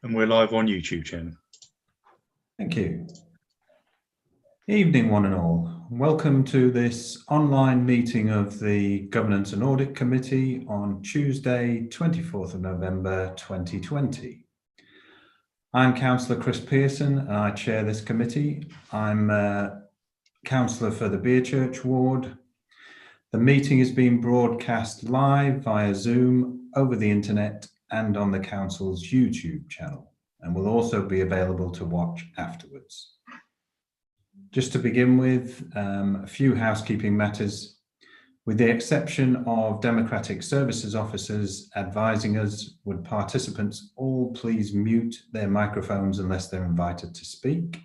And we're live on YouTube, Chairman. Thank you. Evening, one and all. Welcome to this online meeting of the Governance and Audit Committee on Tuesday, 24th of November 2020. I'm Councillor Chris Pearson and I chair this committee. I'm Councillor for the Beerchurch Ward. The meeting is being broadcast live via Zoom, over the internet and on the Council's YouTube channel, and will also be available to watch afterwards. Just to begin with, a few housekeeping matters. With the exception of Democratic Services officers advising us, would participants all please mute their microphones unless they're invited to speak.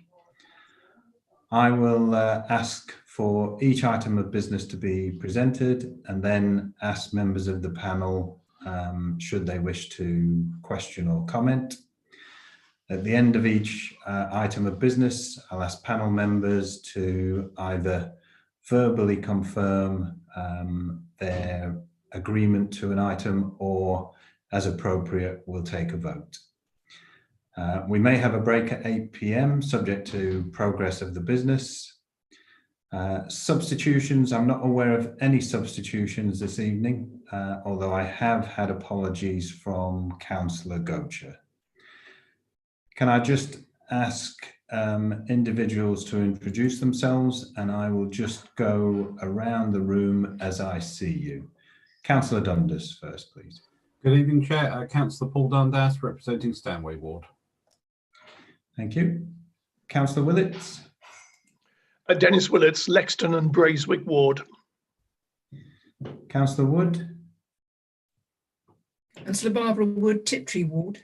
I will ask for each item of business to be presented and then ask members of the panel should they wish to question or comment. At the end of each item of business, I'll ask panel members to either verbally confirm their agreement to an item, or as appropriate, we'll take a vote. We may have a break at 8 p.m, subject to progress of the business. Substitutions, I'm not aware of any substitutions this evening, although I have had apologies from Councillor Gocher. Can I just ask individuals to introduce themselves, and I will just go around the room as I see you. Councillor Dundas first, please. Good evening, Chair. Councillor Paul Dundas, representing Stanway Ward. Thank you. Councillor Willits. Dennis Willits, Lexton and Braeswick Ward. Councillor Wood. Councillor Barbara Wood, Tiptree Ward.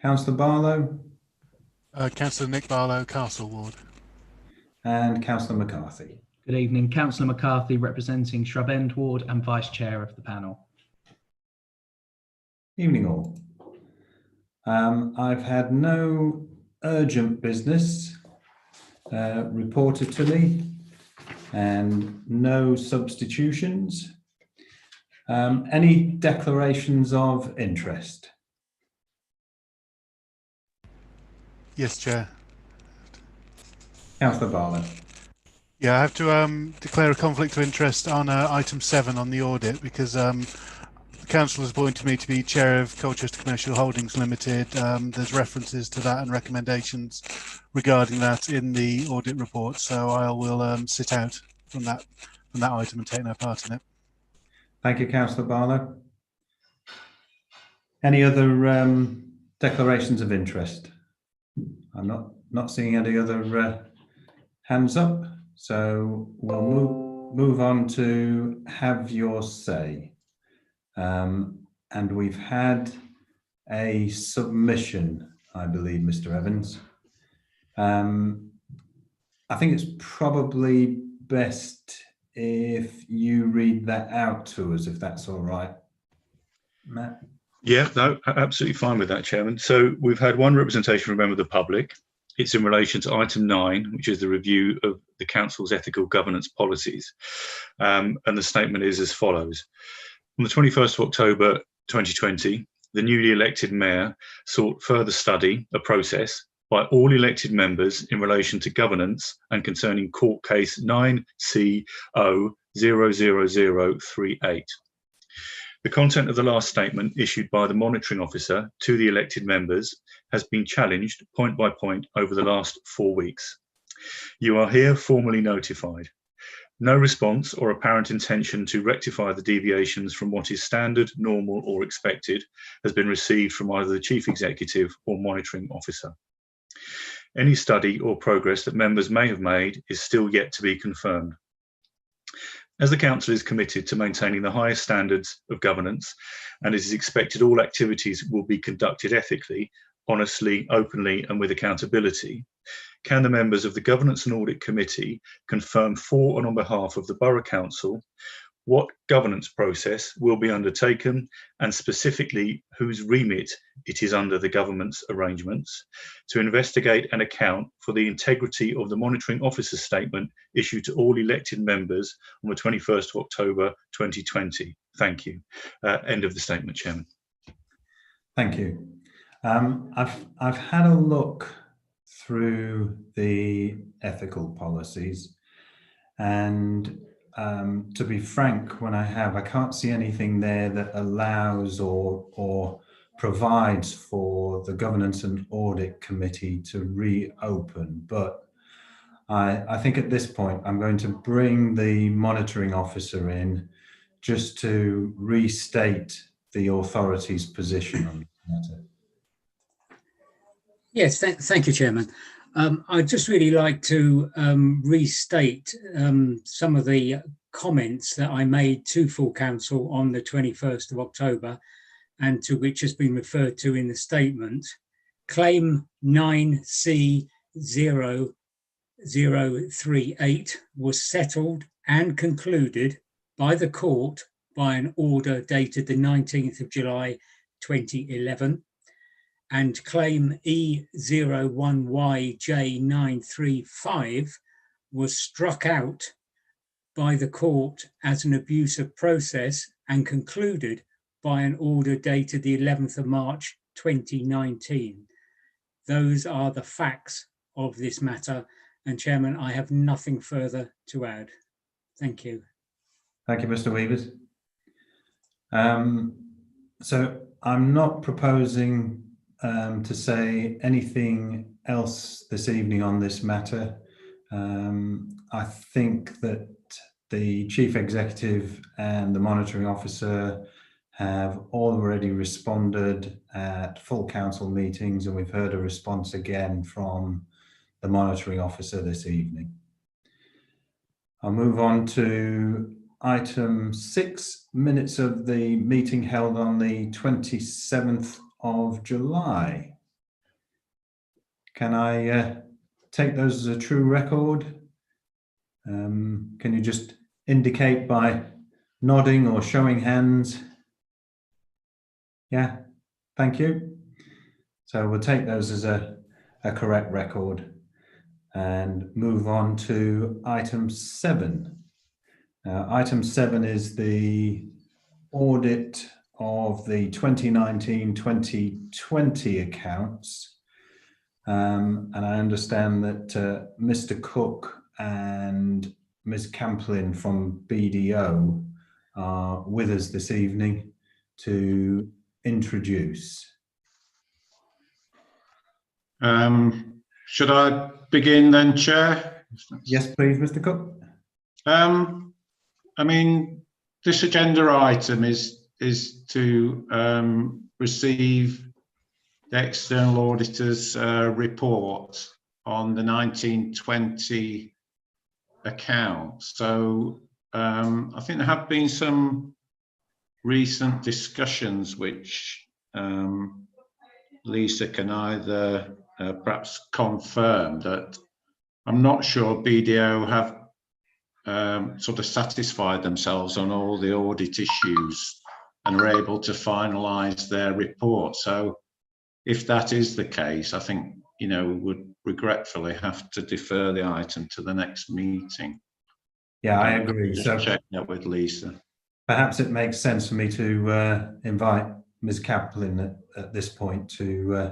Councillor Barlow. Councillor Nick Barlow, Castle Ward. And Councillor McCarthy. Good evening, Councillor McCarthy, representing Shrub End Ward and Vice Chair of the panel. Evening all. I've had no urgent business reported to me and no substitutions. Any declarations of interest? Yes, Chair. Councillor Barlow. Yeah, I have to declare a conflict of interest on item 7 on the audit, because the council has appointed me to be chair of Colchester Commercial Holdings Limited. There's references to that and recommendations regarding that in the audit report, so I will sit out from that item and take no part in it. Thank you, Councillor Barlow. Any other declarations of interest? I'm not seeing any other hands up, so we'll move on to have your say. And we've had a submission, I believe, Mr. Evans. I think it's probably best if you read that out to us, if that's all right, Matt. Yeah, no, absolutely fine with that, Chairman. So we've had one representation from a member of the public. It's in relation to item 9, which is the review of the Council's ethical governance policies. And the statement is as follows. On the 21st of October 2020, the newly elected mayor sought further study, a process, by all elected members in relation to governance and concerning court case 9C00038. The content of the last statement issued by the monitoring officer to the elected members has been challenged point by point over the last 4 weeks. You are here formally notified. No response or apparent intention to rectify the deviations from what is standard, normal, or expected has been received from either the Chief Executive or monitoring officer. Any study or progress that members may have made is still yet to be confirmed. As the Council is committed to maintaining the highest standards of governance, and it is expected all activities will be conducted ethically, honestly, openly, and with accountability, can the members of the Governance and Audit Committee confirm for and on behalf of the Borough Council what governance process will be undertaken, and specifically whose remit it is under the government's arrangements, to investigate and account for the integrity of the monitoring officer's statement issued to all elected members on the 21st of October 2020. Thank you. End of the statement, Chairman. Thank you. I've had a look through the ethical policies, and to be frank, I can't see anything there that allows or provides for the Governance and Audit Committee to reopen. But I think at this point I'm going to bring the monitoring officer in just to restate the authority's position on the matter. Yes, thank you, Chairman. I'd just really like to restate some of the comments that I made to full council on the 21st of October and to which has been referred to in the statement. Claim 9C0038 was settled and concluded by the court by an order dated the 19th of July 2011. And claim E01YJ935 was struck out by the court as an abuse of process and concluded by an order dated the 11th of March 2019. Those are the facts of this matter. And Chairman, I have nothing further to add. Thank you. Thank you, Mr. Weavers. So I'm not proposing to say anything else this evening on this matter. I think that the Chief Executive and the Monitoring Officer have already responded at full council meetings, and we've heard a response again from the Monitoring Officer this evening. I'll move on to item 6, minutes of the meeting held on the 27th of July. Can I take those as a true record? Can you just indicate by nodding or showing hands? Yeah, thank you. So we'll take those as a correct record and move on to item 7. Item 7 is the audit of the 2019-2020 accounts. And I understand that Mr. Cook and Ms. Camplin from BDO are with us this evening to introduce. Should I begin then, Chair? Yes, please, Mr. Cook. I mean, this agenda item is to receive the external auditor's report on the 1920 account. So I think there have been some recent discussions which Lisa can either perhaps confirm that I'm not sure BDO have sort of satisfied themselves on all the audit issues and are able to finalise their report. So if that is the case, I think, you know, we would regretfully have to defer the item to the next meeting. Yeah, I agree. Just so checking that with Lisa. Perhaps it makes sense for me to invite Ms. Kaplan at this point to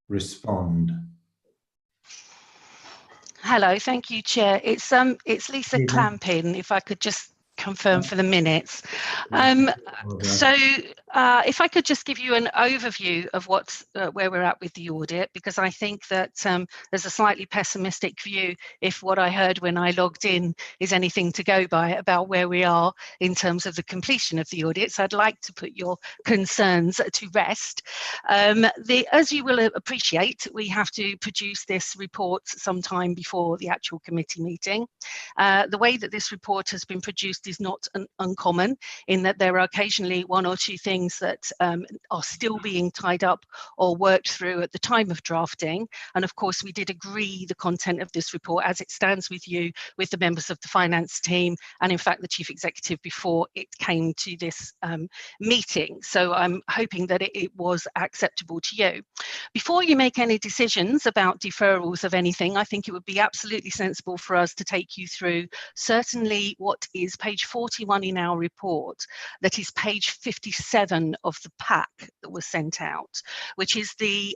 respond. Hello, thank you, Chair. It's Lisa Clampin, if I could just confirm for the minutes. So if I could just give you an overview of what's where we're at with the audit, because I think that there's a slightly pessimistic view, if what I heard when I logged in is anything to go by, about where we are in terms of the completion of the audit. So I'd like to put your concerns to rest. As you will appreciate, we have to produce this report sometime before the actual committee meeting. The way that this report has been produced is not uncommon, in that there are occasionally one or two things that are still being tied up or worked through at the time of drafting. And of course, we did agree the content of this report as it stands with you, with the members of the finance team, and in fact the chief executive before it came to this meeting. So I'm hoping that it was acceptable to you. Before you make any decisions about deferrals of anything, I think it would be absolutely sensible for us to take you through certainly what is page 41 in our report, that is page 57 7 of the pack that was sent out, which is the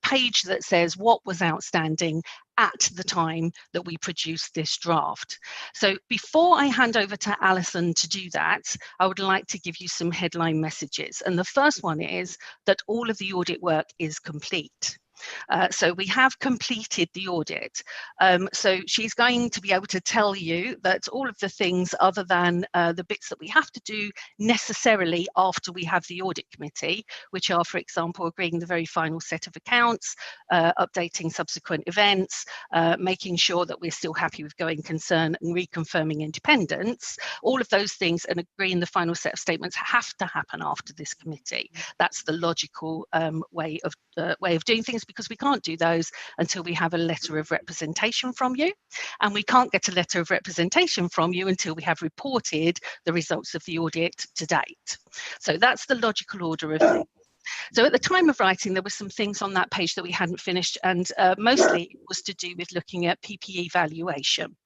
page that says what was outstanding at the time that we produced this draft. So before I hand over to Alison to do that, I would like to give you some headline messages. And the first one is that all of the audit work is complete. So we have completed the audit. So she's going to be able to tell you that all of the things other than the bits that we have to do necessarily after we have the audit committee, which are, for example, agreeing the very final set of accounts, updating subsequent events, making sure that we're still happy with going concern and reconfirming independence. All of those things and agreeing the final set of statements have to happen after this committee. That's the logical way of doing things, because we can't do those until we have a letter of representation from you, and we can't get a letter of representation from you until we have reported the results of the audit to date. So that's the logical order of things. So at the time of writing, there were some things on that page that we hadn't finished, and mostly it was to do with looking at PPE valuation.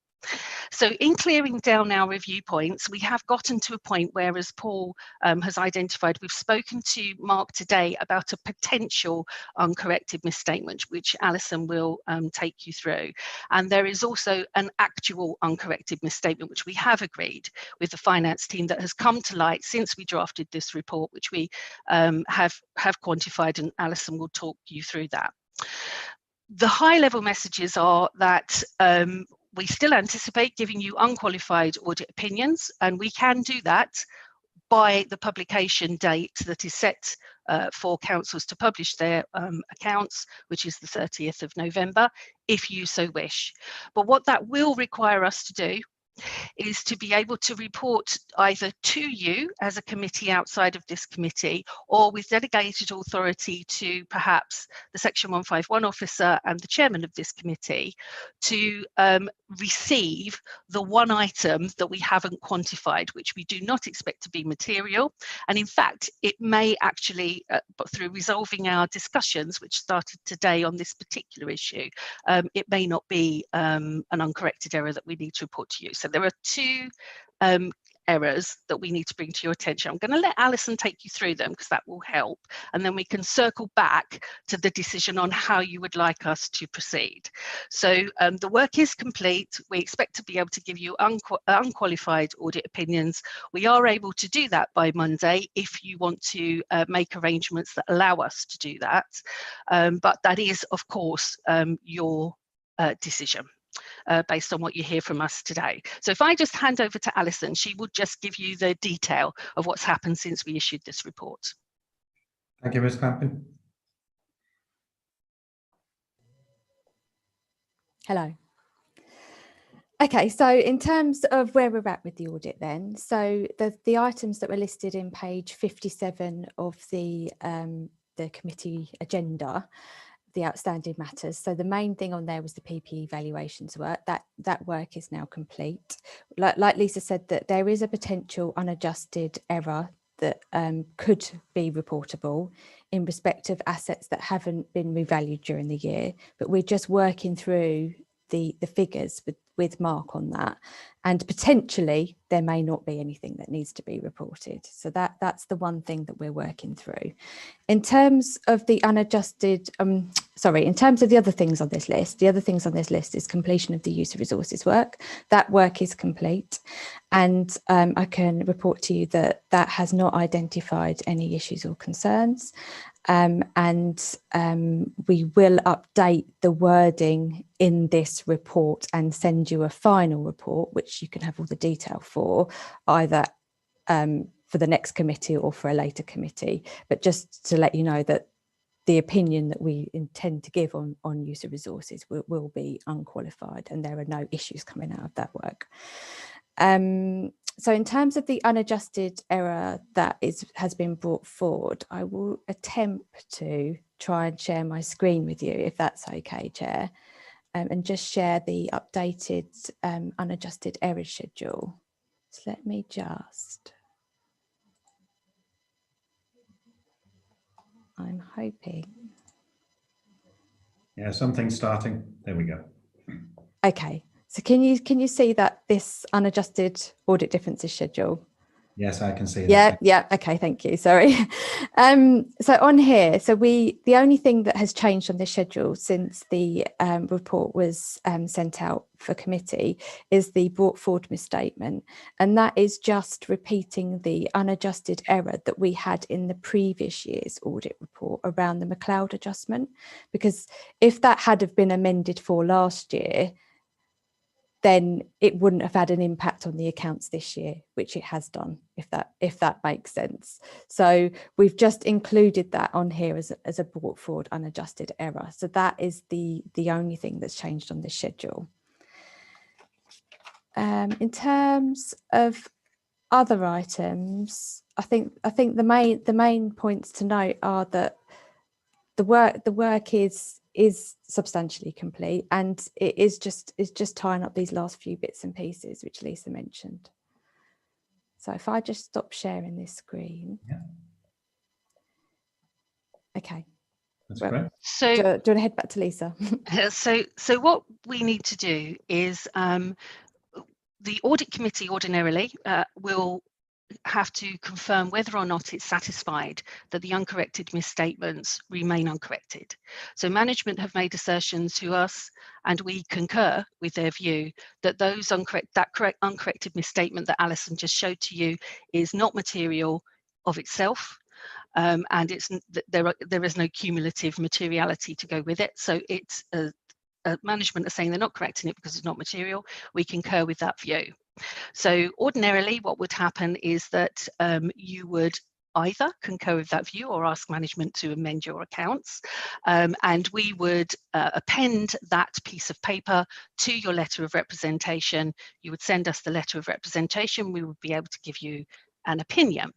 So in clearing down our review points, we have gotten to a point where, as Paul has identified, we've spoken to Mark today about a potential uncorrected misstatement, which Alison will take you through. And there is also an actual uncorrected misstatement, which we have agreed with the finance team, that has come to light since we drafted this report, which we have quantified, and Alison will talk you through that. The high level messages are that we still anticipate giving you unqualified audit opinions, and we can do that by the publication date that is set for councils to publish their accounts, which is the 30th of November, if you so wish. But what that will require us to do is to be able to report either to you as a committee outside of this committee, or with delegated authority to perhaps the Section 151 officer and the chairman of this committee, to receive the one item that we haven't quantified, which we do not expect to be material. And in fact, it may actually, through resolving our discussions, which started today on this particular issue, it may not be an uncorrected error that we need to report to you. So there are two errors that we need to bring to your attention. I'm going to let Alison take you through them because that will help, and then we can circle back to the decision on how you would like us to proceed. So the work is complete. We expect to be able to give you unqualified audit opinions. We are able to do that by Monday if you want to make arrangements that allow us to do that, but that is, of course, your decision. Based on what you hear from us today. So if I just hand over to Alison, she will just give you the detail of what's happened since we issued this report. Thank you, Ms. Clampin. Hello. Okay, so in terms of where we're at with the audit then, so the items that were listed in page 57 of the committee agenda, the outstanding matters. So the main thing on there was the PPE valuations work. That work is now complete. Like Lisa said, that there is a potential unadjusted error that could be reportable in respect of assets that haven't been revalued during the year, but we're just working through the figures with Mark on that, and potentially there may not be anything that needs to be reported. So that's the one thing that we're working through. In terms of the unadjusted, in terms of the other things on this list, the other things on this list is completion of the use of resources work. That work is complete, and I can report to you that that has not identified any issues or concerns. And we will update the wording in this report and send you a final report, which you can have all the detail for, either for the next committee or for a later committee. But just to let you know that the opinion that we intend to give on use of resources will be unqualified, and there are no issues coming out of that work. So in terms of the unadjusted error that has been brought forward, I will attempt to try and share my screen with you, if that's okay, Chair, and just share the updated unadjusted error schedule. So let me just, I'm hoping. Yeah, something's starting. There we go. Okay. So can you see that this unadjusted audit differences schedule? Yes, I can see that. Yeah, yeah. Okay, thank you. Sorry. So on here, the only thing that has changed on the schedule since the report was sent out for committee is the brought forward misstatement, and that is just repeating the unadjusted error that we had in the previous year's audit report around the McLeod adjustment, because if that had have been amended for last year, then it wouldn't have had an impact on the accounts this year, which it has done, if that makes sense. So we've just included that on here as a brought forward unadjusted error. So that is the only thing that's changed on the schedule. In terms of other items, I think the main points to note are that the work is substantially complete, and it is just tying up these last few bits and pieces which Lisa mentioned. So if I just stop sharing this screen. Yeah. Okay. That's well, great. So do you want to head back to Lisa? so what we need to do is the audit committee ordinarily will have to confirm whether or not it's satisfied that the uncorrected misstatements remain uncorrected. So management have made assertions to us, and we concur with their view that those uncorrected misstatement that Alison just showed to you is not material of itself, and there is no cumulative materiality to go with it. So it's management are saying they're not correcting it because it's not material. We concur with that view. So ordinarily what would happen is that you would either concur with that view or ask management to amend your accounts, and we would append that piece of paper to your letter of representation. You would send us the letter of representation. We would be able to give you an opinion.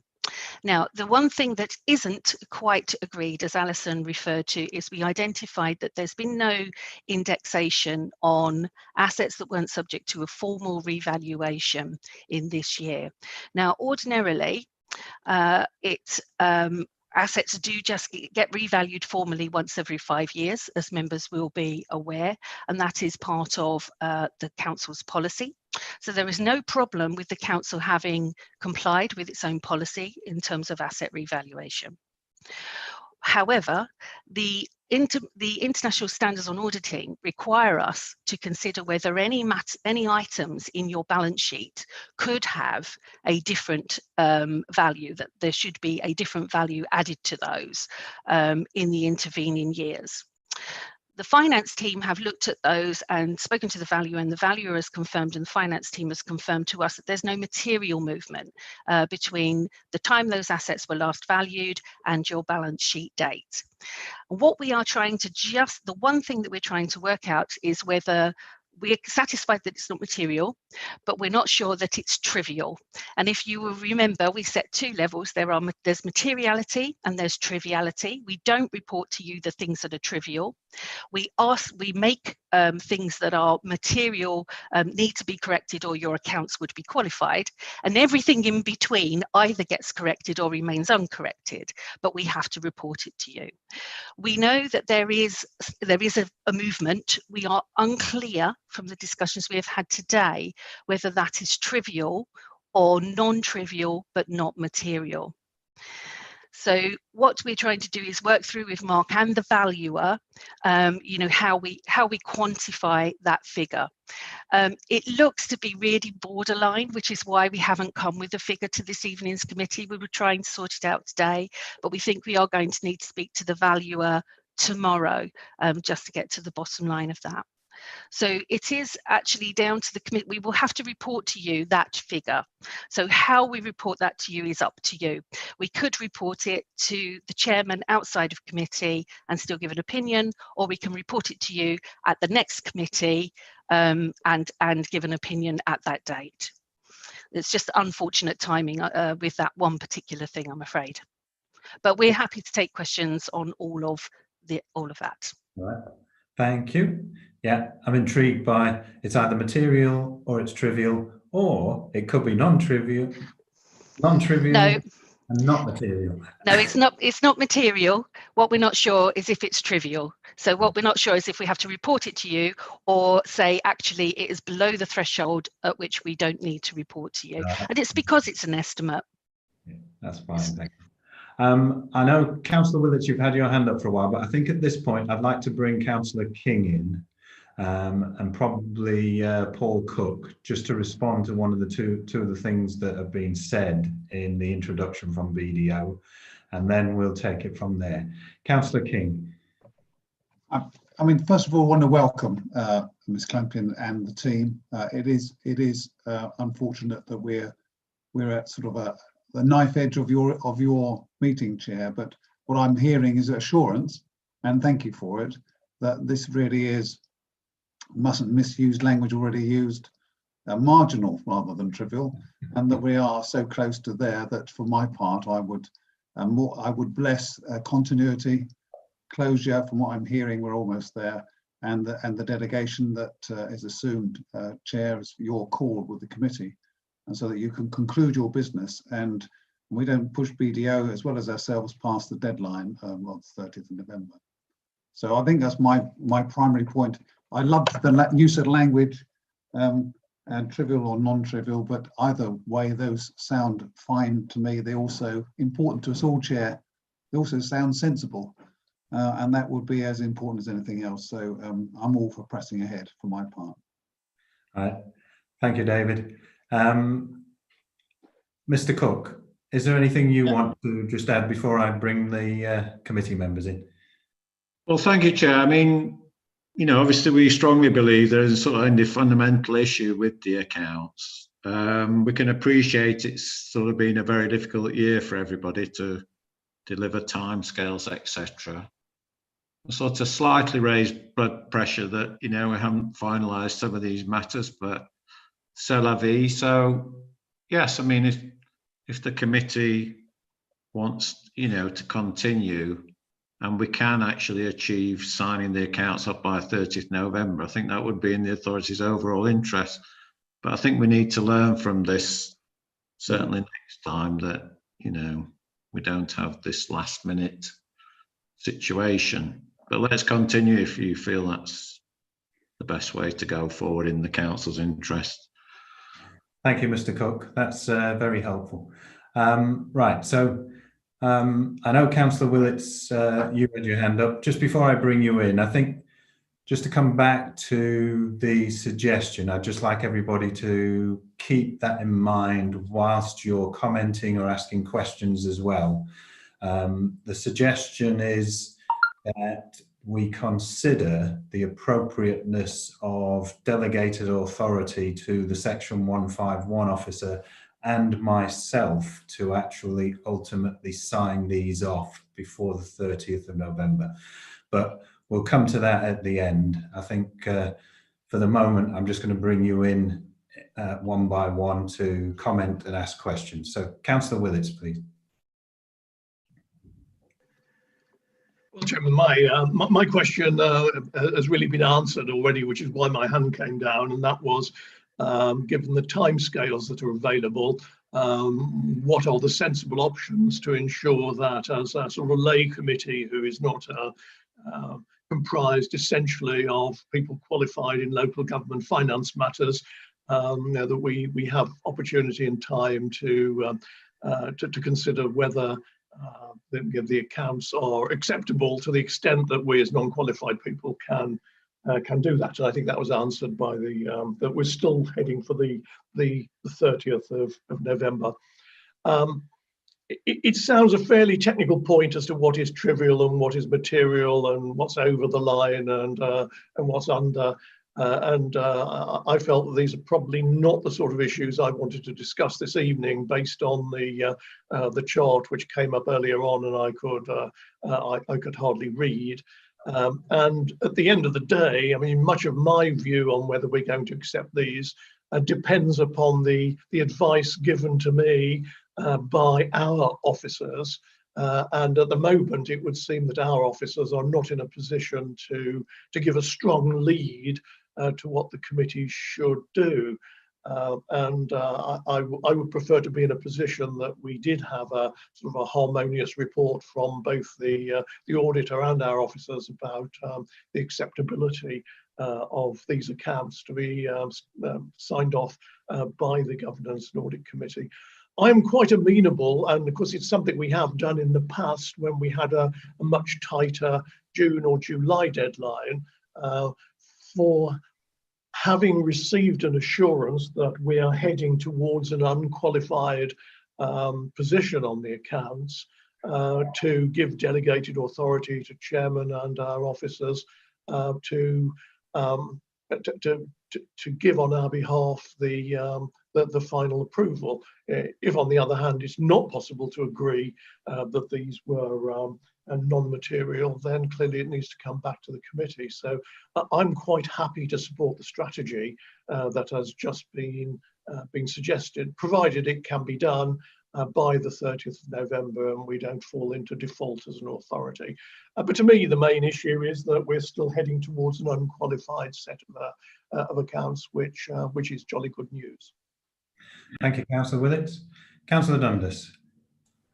Now, the one thing that isn't quite agreed, as Alison referred to, is we identified that there's been no indexation on assets that weren't subject to a formal revaluation in this year. Now, ordinarily, assets do just get revalued formally once every 5 years, as members will be aware, and that is part of the council's policy. So there is no problem with the council having complied with its own policy in terms of asset revaluation. However, the international standards on auditing require us to consider whether any items in your balance sheet could have a different value, that there should be a different value added to those in the intervening years. The finance team have looked at those and spoken to the valuer, and the valuer has confirmed, and the finance team has confirmed to us that there's no material movement between the time those assets were last valued and your balance sheet date. What we are trying to the one thing that we're trying to work out is whether we're satisfied that it's not material, but we're not sure that it's trivial. And if you will remember, we set 2 levels. There's materiality and there's triviality. We don't report to you the things that are trivial. We make things that are material need to be corrected, or your accounts would be qualified, and everything in between either gets corrected or remains uncorrected, but we have to report it to you. We know that there is a movement. We are unclear from the discussions we have had today whether that is trivial or non-trivial but not material. So what we're trying to do is work through with Mark and the valuer, how we quantify that figure. It looks to be really borderline, which is why we haven't come with a figure to this evening's committee. We were trying to sort it out today, but we think we are going to need to speak to the valuer tomorrow just to get to the bottom line of that. So it is actually down to the committee. We will have to report to you that figure. So how we report that to you is up to you. We could report it to the chairman outside of committee and still give an opinion, or we can report it to you at the next committee and give an opinion at that date. It's just unfortunate timing with that one particular thing, I'm afraid. But we're happy to take questions on all of that. All right. Thank you. Yeah, I'm intrigued by it's either material or it's trivial, or it could be non-trivial. No. And not material. No, it's not material. What we're not sure is if it's trivial. So what we're not sure is if we have to report it to you or say, actually, it is below the threshold at which we don't need to report to you. And it's because it's an estimate. Yeah, that's fine, thank you. I know, Councillor Willits, you've had your hand up for a while, but I think at this point I'd like to bring Councillor King in and probably Paul Cook, just to respond to one of the two of the things that have been said in the introduction from BDO, and then we'll take it from there. Councillor King. I mean, first of all, I want to welcome Ms. Clampion and the team. It is unfortunate that we're at sort of the knife edge of your meeting, Chair. But what I'm hearing is assurance, and thank you for it, that this really is, mustn't misuse language already used, marginal rather than trivial, and that we are so close to there that, for my part, I would bless continuity, closure. From what I'm hearing, we're almost there, and the delegation that is assumed, Chair, is your call with the committee, and so that you can conclude your business and we don't push BDO as well as ourselves past the deadline on the 30th of November. So I think that's my primary point. I love the use of language, and trivial or non-trivial, but either way, those sound fine to me. They're also important to us all, Chair. They also sound sensible. And that would be as important as anything else. So I'm all for pressing ahead for my part. All right. Thank you, David. Mr. Cook, is there anything you want to just add before I bring the committee members in? Well, thank you, Chair. I mean, you know, obviously we strongly believe there is a sort of fundamental issue with the accounts. We can appreciate it's sort of been a very difficult year for everybody to deliver timescales, etc. Sort of slightly raised blood pressure that, you know, we haven't finalised some of these matters, but c'est la vie. So yes, I mean, if the committee wants, you know, to continue and we can actually achieve signing the accounts up by 30th November, I think that would be in the authority's overall interest. But I think we need to learn from this, certainly next time, that, you know, we don't have this last minute situation. But let's continue if you feel that's the best way to go forward in the council's interest. Thank you, Mr. Cook. That's very helpful. Right, so I know Councillor Willits, you had your hand up. Just before I bring you in, I think just to come back to the suggestion, I'd just like everybody to keep that in mind whilst you're commenting or asking questions as well. The suggestion is that we consider the appropriateness of delegated authority to the Section 151 officer and myself to actually ultimately sign these off before the 30th of November. But we'll come to that at the end. I think for the moment, I'm just going to bring you in one by one to comment and ask questions. So Councillor Willits, please. Well, Chairman, my question has really been answered already, which is why my hand came down, and that was, given the timescales that are available, what are the sensible options to ensure that, as a sort of a lay committee who is not comprised essentially of people qualified in local government finance matters, that we have opportunity and time to consider whether the accounts are acceptable to the extent that we as non-qualified people can do that. And I think that was answered by that we're still heading for the 30th of November. It sounds a fairly technical point as to what is trivial and what is material and what's over the line and what's under. I felt that these are probably not the sort of issues I wanted to discuss this evening, based on the chart which came up earlier on, and I could hardly read. And at the end of the day, I mean, much of my view on whether we're going to accept these depends upon the advice given to me by our officers. And at the moment, it would seem that our officers are not in a position to give a strong lead to what the committee should do. I would prefer to be in a position that we did have a sort of a harmonious report from both the auditor and our officers about the acceptability of these accounts to be signed off by the Governance and Audit Committee. I'm quite amenable, and of course it's something we have done in the past when we had a much tighter June or July deadline, for having received an assurance that we are heading towards an unqualified position on the accounts, to give delegated authority to chairman and our officers to give on our behalf the final approval. If, on the other hand, it's not possible to agree that these were non-material, then clearly it needs to come back to the committee. So I'm quite happy to support the strategy that has just been suggested, provided it can be done by the 30th of November and we don't fall into default as an authority. But to me, the main issue is that we're still heading towards an unqualified set of accounts, which is jolly good news. Thank you, Councillor Willits. Councillor Dundas.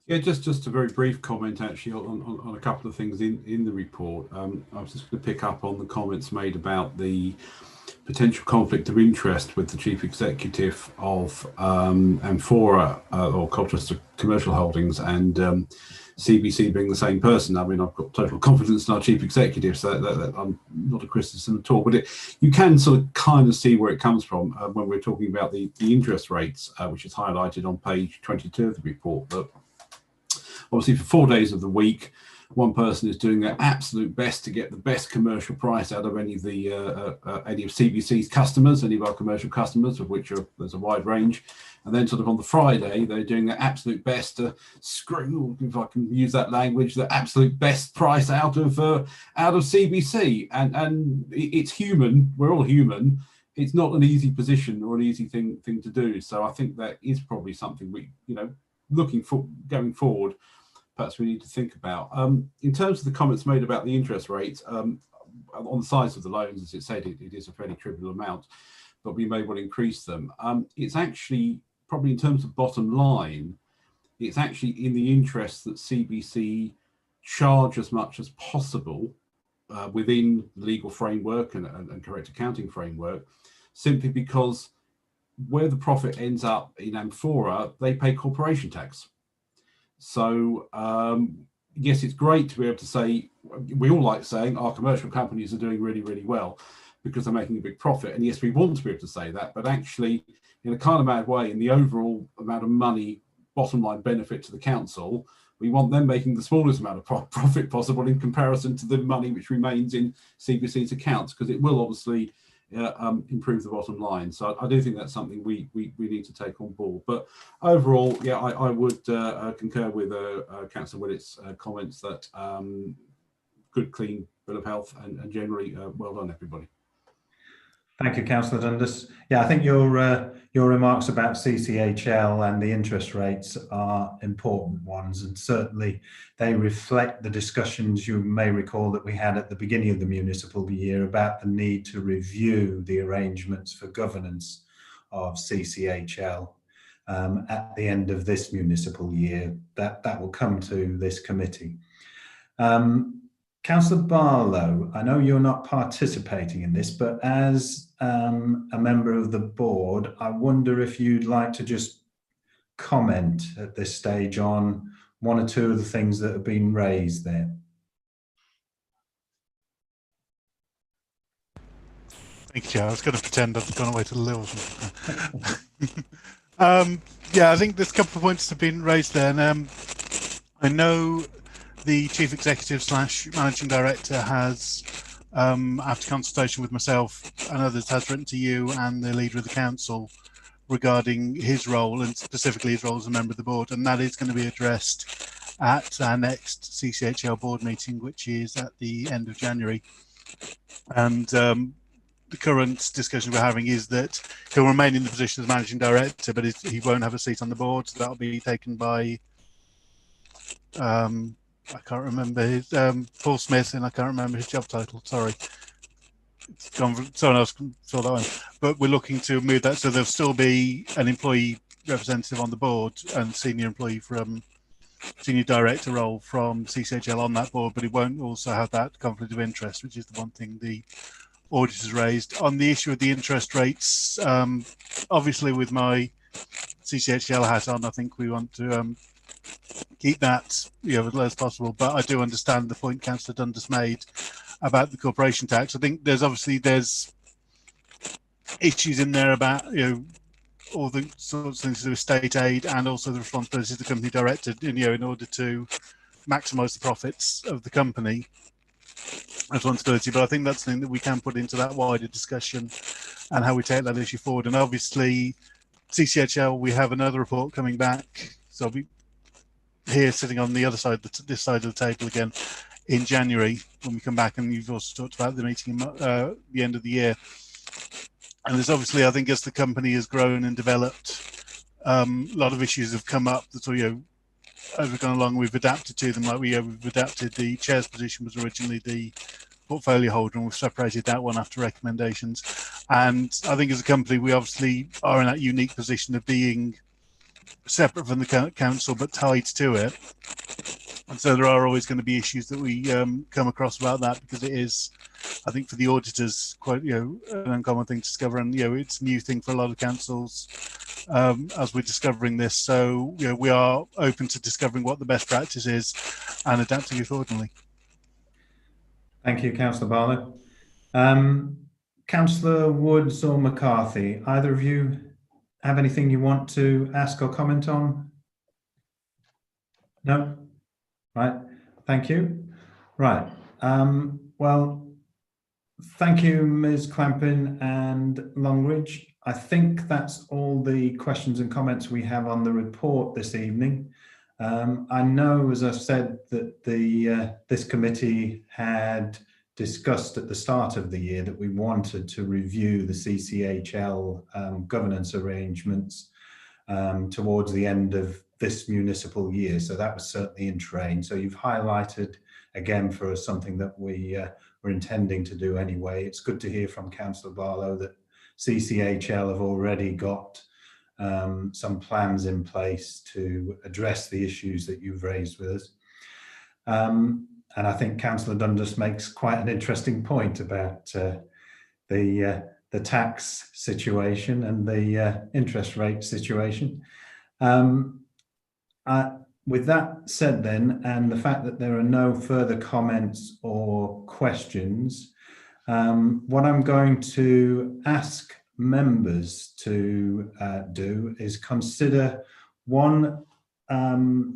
Yeah, just a very brief comment actually on a couple of things in the report. I was just going to pick up on the comments made about the potential conflict of interest with the Chief Executive of Amphora or Colchester Commercial Holdings and CBC being the same person. I mean, I've got total confidence in our Chief Executive, so that I'm not a criticism at all, but you can sort of kind of see where it comes from when we're talking about the interest rates, which is highlighted on page 22 of the report. But obviously, for 4 days of the week, one person is doing their absolute best to get the best commercial price out of any of CBC's customers, any of our commercial customers, of which there's a wide range. And then sort of on the Friday, they're doing their absolute best to screw, if I can use that language, the absolute best price out of CBC. And it's human. We're all human. It's not an easy position or an easy thing to do. So I think that is probably something we, looking for going forward, perhaps we need to think about. In terms of the comments made about the interest rates, on the size of the loans, as it said, it is a fairly trivial amount, but we may well increase them. It's actually, probably in terms of bottom line, it's actually in the interest that CBC charge as much as possible within the legal framework and correct accounting framework, simply because where the profit ends up in Amphora, they pay corporation tax. So yes, it's great to be able to say, we all like saying our commercial companies are doing really, really well because they're making a big profit. And yes, we want to be able to say that, but actually in a kind of mad way, in the overall amount of money, bottom line benefit to the council, we want them making the smallest amount of profit possible in comparison to the money which remains in CBC's accounts, because it will obviously improve the bottom line. So I do think that's something we need to take on board. But overall, yeah, I would concur with Councillor Willett's comments that good, clean bill of health and generally well done, everybody. Thank you, Councillor Dundas. Yeah, I think your remarks about CCHL and the interest rates are important ones, and certainly they reflect the discussions you may recall that we had at the beginning of the municipal year about the need to review the arrangements for governance of CCHL at the end of this municipal year. That will come to this committee. Councillor Barlow, I know you're not participating in this, but as a member of the board, I wonder if you'd like to just comment at this stage on one or two of the things that have been raised there. Thank you, Chair. I was going to pretend I'd gone away to the Lills. Yeah, I think there's a couple of points that have been raised there. And I know the Chief Executive / Managing Director has, after consultation with myself and others, has written to you and the Leader of the Council regarding his role, and specifically his role as a member of the board, and that is going to be addressed at our next CCHL board meeting, which is at the end of January. And the current discussion we're having is that he'll remain in the position as Managing Director, but he won't have a seat on the board, so that'll be taken by I can't remember his Paul Smith, and I can't remember his job title. Sorry. someone else can fill that one. But we're looking to move that so there'll still be an employee representative on the board and senior director role from CCHL on that board, but it won't also have that conflict of interest, which is the one thing the auditors raised. On the issue of the interest rates, obviously with my CCHL hat on, I think we want to keep that as low as possible, but I do understand the point Councillor Dundas made about the corporation tax. I think there's issues in there about all the sorts of things to do with state aid and also the responsibilities of the company director in order to maximise the profits of the company responsibility. But I think that's something that we can put into that wider discussion and how we take that issue forward. And obviously CCHL, we have another report coming back, so I'll be here sitting on the other side, this side of the table again in January when we come back, and you've also talked about the meeting at the end of the year. And there's obviously, I think, as the company has grown and developed, a lot of issues have come up that as we've gone along, we've adapted to them. Like we've adapted. The chair's position was originally the portfolio holder, and we've separated that one after recommendations. And I think as a company, we obviously are in that unique position of being separate from the council but tied to it. And so there are always going to be issues that we come across about that, because it is, I think, for the auditors quite an uncommon thing to discover, and it's a new thing for a lot of councils as we're discovering this. So we are open to discovering what the best practice is and adapting accordingly. Thank you, Councillor Barlow. Councillor Woods or McCarthy, either of you have anything you want to ask or comment on? No? Right, thank you. Right, well, thank you, Ms. Clampin and Longridge. I think that's all the questions and comments we have on the report this evening. I know, as I've said, that this committee had discussed at the start of the year that we wanted to review the CCHL governance arrangements towards the end of this municipal year. So that was certainly in train. So you've highlighted again for us something that we're intending to do anyway. It's good to hear from Councillor Barlow that CCHL have already got some plans in place to address the issues that you've raised with us. And I think Councillor Dundas makes quite an interesting point about the tax situation and the interest rate situation. With that said then, and the fact that there are no further comments or questions, what I'm going to ask members to do is consider one, the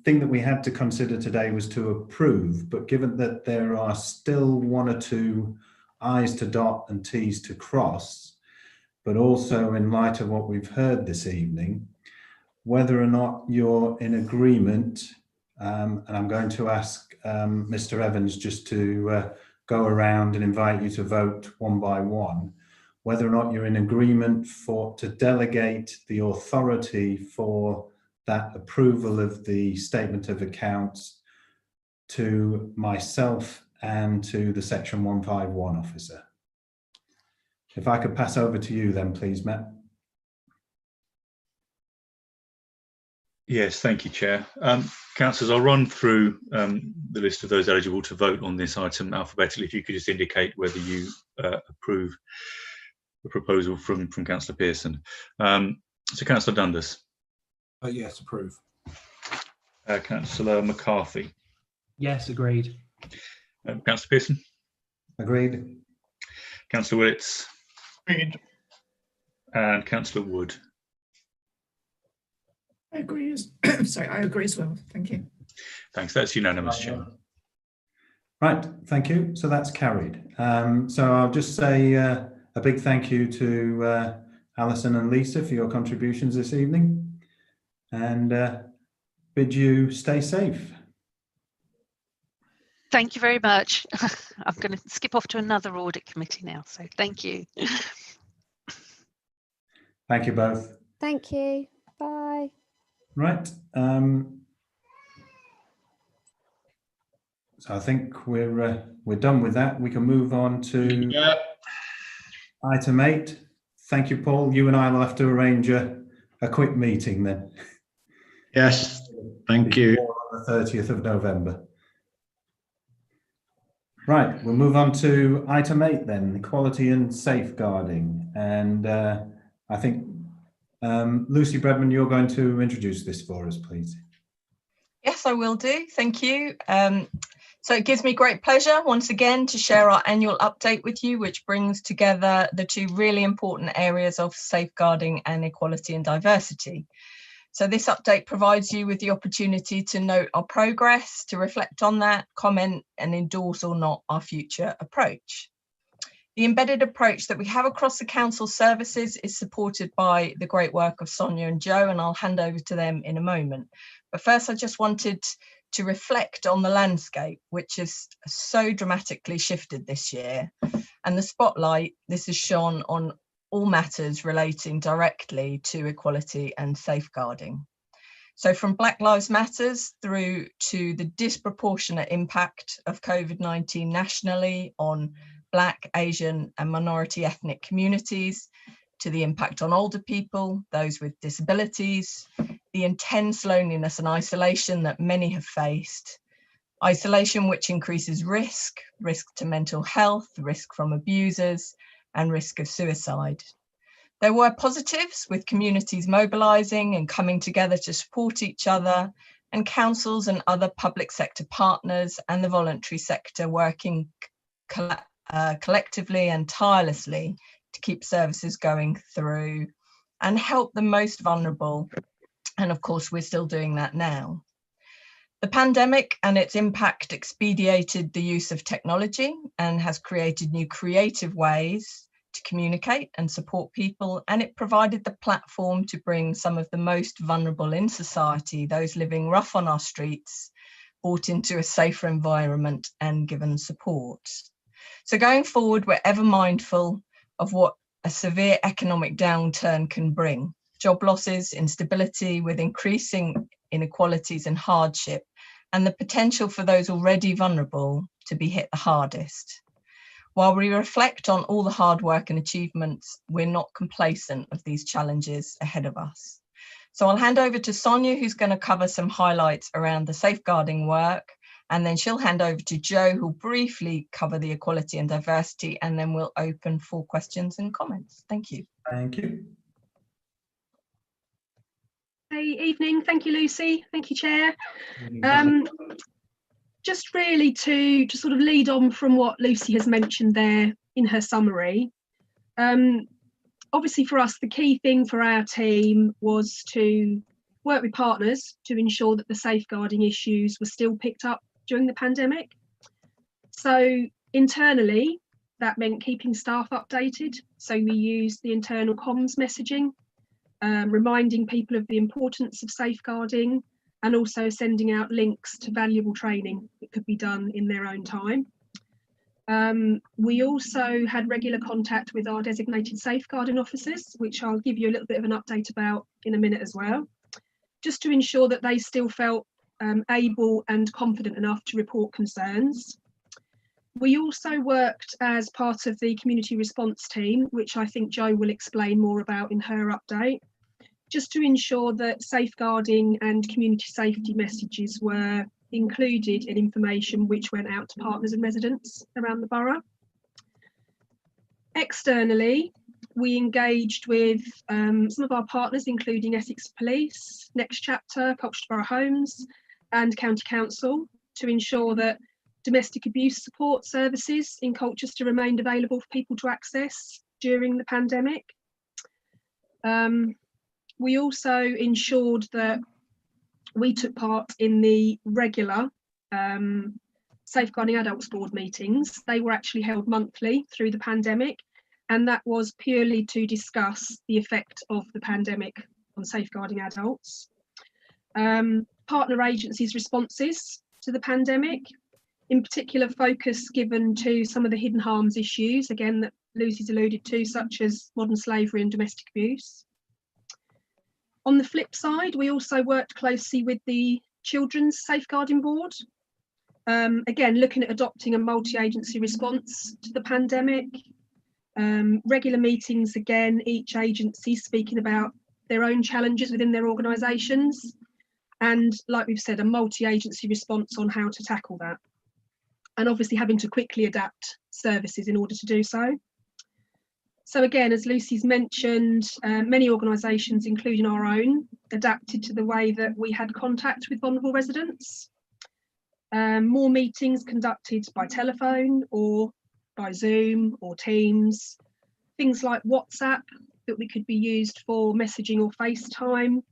thing that we had to consider today was to approve, but given that there are still one or two I's to dot and T's to cross, but also in light of what we've heard this evening, whether or not you're in agreement, and I'm going to ask Mr. Evans just to go around and invite you to vote one by one, whether or not you're in agreement to delegate the authority for that approval of the statement of accounts to myself and to the Section 151 officer. If I could pass over to you then, please, Matt. Yes, thank you, Chair. Councillors, I'll run through the list of those eligible to vote on this item alphabetically. If you could just indicate whether you approve the proposal from Councillor Pearson. So Councillor Dundas. Yes, approve. Councillor McCarthy. Yes, agreed. Councillor Pearson. Agreed. Councillor Willetts. Agreed. And Councillor Wood. I agree. Sorry, I agree as well. Thank you. Thanks. That's unanimous, Chair. Right. Thank you. So that's carried. So I'll just say a big thank you to Alison and Lisa for your contributions this evening, and bid you stay safe. Thank you very much. I'm going to skip off to another audit committee now, so thank you. Thank you both. Thank you. Bye. Right. So I think we're done with that. We can move on to item 8. Thank you, Paul. You and I will have to arrange a quick meeting then. Yes, thank you. On the 30th of November. Right, we'll move on to item 8 then, equality and safeguarding. And I think, Lucy Bredman, you're going to introduce this for us, please. Yes, I will do. Thank you. So it gives me great pleasure once again to share our annual update with you, which brings together the two really important areas of safeguarding and equality and diversity. So this update provides you with the opportunity to note our progress, to reflect on that, comment and endorse or not our future approach. The embedded approach that we have across the council services is supported by the great work of Sonia and Joe, and I'll hand over to them in a moment. But first, I just wanted to reflect on the landscape, which has so dramatically shifted this year. And the spotlight, this has shone on all matters relating directly to equality and safeguarding. So from Black Lives Matters through to the disproportionate impact of COVID-19 nationally on Black, Asian and minority ethnic communities, to the impact on older people, those with disabilities, the intense loneliness and isolation that many have faced, isolation which increases risk to mental health, risk from abusers, and risk of suicide. There were positives with communities mobilising and coming together to support each other, and councils and other public sector partners and the voluntary sector working collectively and tirelessly to keep services going through and help the most vulnerable. And of course, we're still doing that now. The pandemic and its impact expedited the use of technology and has created new creative ways to communicate and support people, and it provided the platform to bring some of the most vulnerable in society, those living rough on our streets, brought into a safer environment and given support. So going forward, we're ever mindful of what a severe economic downturn can bring. Job losses, instability with increasing inequalities and hardship, and the potential for those already vulnerable to be hit the hardest. While we reflect on all the hard work and achievements, we're not complacent of these challenges ahead of us. So I'll hand over to Sonia, who's going to cover some highlights around the safeguarding work, and then she'll hand over to Joe, who'll briefly cover the equality and diversity, and then we'll open for questions and comments. Thank you. Thank you. Hey, evening. Thank you, Lucy. Thank you, Chair. Just really to sort of lead on from what Lucy has mentioned there in her summary. Obviously for us, the key thing for our team was to work with partners to ensure that the safeguarding issues were still picked up during the pandemic. So internally, that meant keeping staff updated. So we used the internal comms messaging, reminding people of the importance of safeguarding, and also sending out links to valuable training that could be done in their own time. We also had regular contact with our designated safeguarding officers, which I'll give you a little bit of an update about in a minute as well, just to ensure that they still felt able and confident enough to report concerns. We also worked as part of the community response team, which I think Jo will explain more about in her update, just to ensure that safeguarding and community safety messages were included in information which went out to partners and residents around the borough. Externally, we engaged with some of our partners, including Essex Police, Next Chapter, Colchester Borough Homes and County Council, to ensure that domestic abuse support services in Colchester remained available for people to access during the pandemic. We also ensured that we took part in the regular Safeguarding Adults Board meetings. They were actually held monthly through the pandemic, and that was purely to discuss the effect of the pandemic on safeguarding adults. Partner agencies' responses to the pandemic, in particular focus given to some of the hidden harms issues, again, that Lucy's alluded to, such as modern slavery and domestic abuse. On the flip side, we also worked closely with the Children's Safeguarding Board, Again, looking at adopting a multi-agency response to the pandemic. Regular meetings, again, each agency speaking about their own challenges within their organisations. And like we've said, a multi-agency response on how to tackle that. And obviously having to quickly adapt services in order to do so. So again, as Lucy's mentioned, many organisations, including our own, adapted to the way that we had contact with vulnerable residents. More meetings conducted by telephone or by Zoom or Teams. Things like WhatsApp that we could be used for messaging or FaceTime,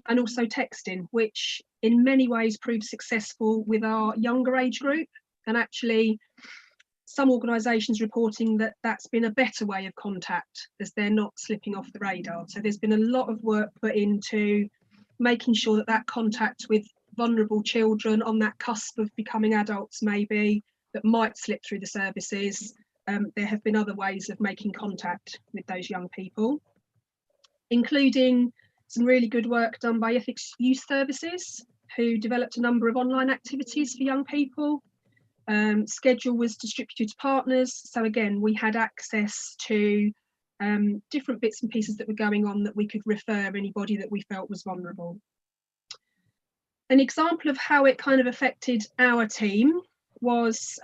and also texting, which in many ways proved successful with our younger age group. And actually, some organisations reporting that that's been a better way of contact as they're not slipping off the radar. So there's been a lot of work put into making sure that that contact with vulnerable children on that cusp of becoming adults maybe, that might slip through the services. There have been other ways of making contact with those young people, including some really good work done by Ethics Youth Services, who developed a number of online activities for young people. Schedule was distributed to partners. So again, we had access to different bits and pieces that were going on that we could refer anybody that we felt was vulnerable. An example of how it kind of affected our team was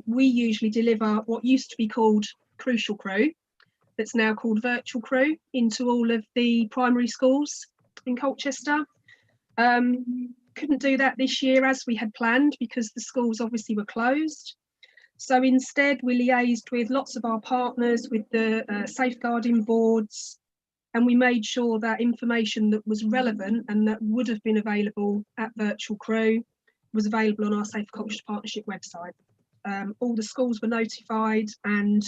we usually deliver what used to be called Crucial Crew, that's now called Virtual Crew, into all of the primary schools in Colchester. Couldn't do that this year as we had planned because the schools obviously were closed. So instead we liaised with lots of our partners, with the safeguarding boards, and we made sure that information that was relevant and that would have been available at Virtual Crew was available on our Safe Colchester Partnership website. All the schools were notified, and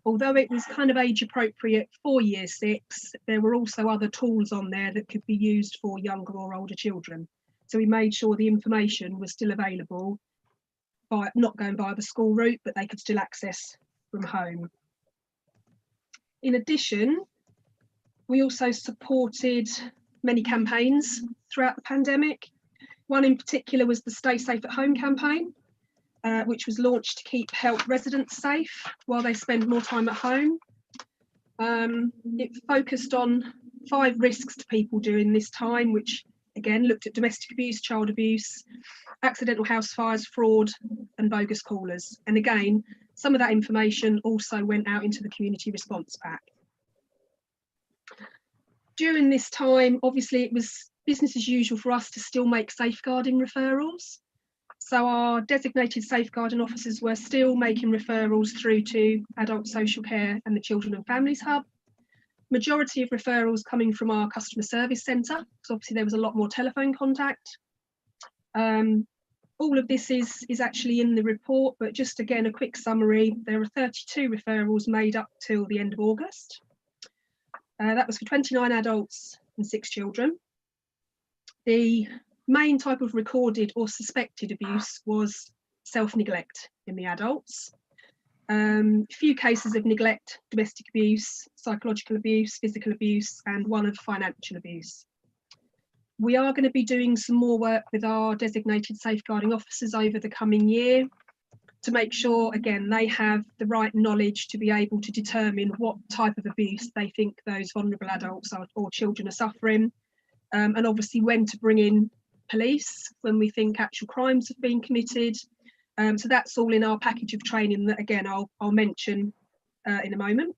although it was kind of age appropriate for Year 6, there were also other tools on there that could be used for younger or older children. So we made sure the information was still available, by not going via the school route, but they could still access from home. In addition, we also supported many campaigns throughout the pandemic. One in particular was the Stay Safe at Home campaign, which was launched to help residents safe while they spend more time at home. It focused on 5 risks to people during this time, which again looked at domestic abuse, child abuse, accidental house fires, fraud, and bogus callers. And again, some of that information also went out into the community response pack. During this time, obviously it was business as usual for us to still make safeguarding referrals. So our designated safeguarding officers were still making referrals through to Adult Social Care and the Children and Families Hub. Majority of referrals coming from our customer service centre, because obviously there was a lot more telephone contact. All of this is actually in the report, but just again, a quick summary. There are 32 referrals made up till the end of August. That was for 29 adults and 6 children. The main type of recorded or suspected abuse was self-neglect in the adults. Few cases of neglect, domestic abuse, psychological abuse, physical abuse, and one of financial abuse. We are going to be doing some more work with our designated safeguarding officers over the coming year to make sure, again, they have the right knowledge to be able to determine what type of abuse they think those vulnerable adults or children are suffering, and obviously when to bring in police when we think actual crimes have been committed. So that's all in our package of training that, again, I'll mention in a moment.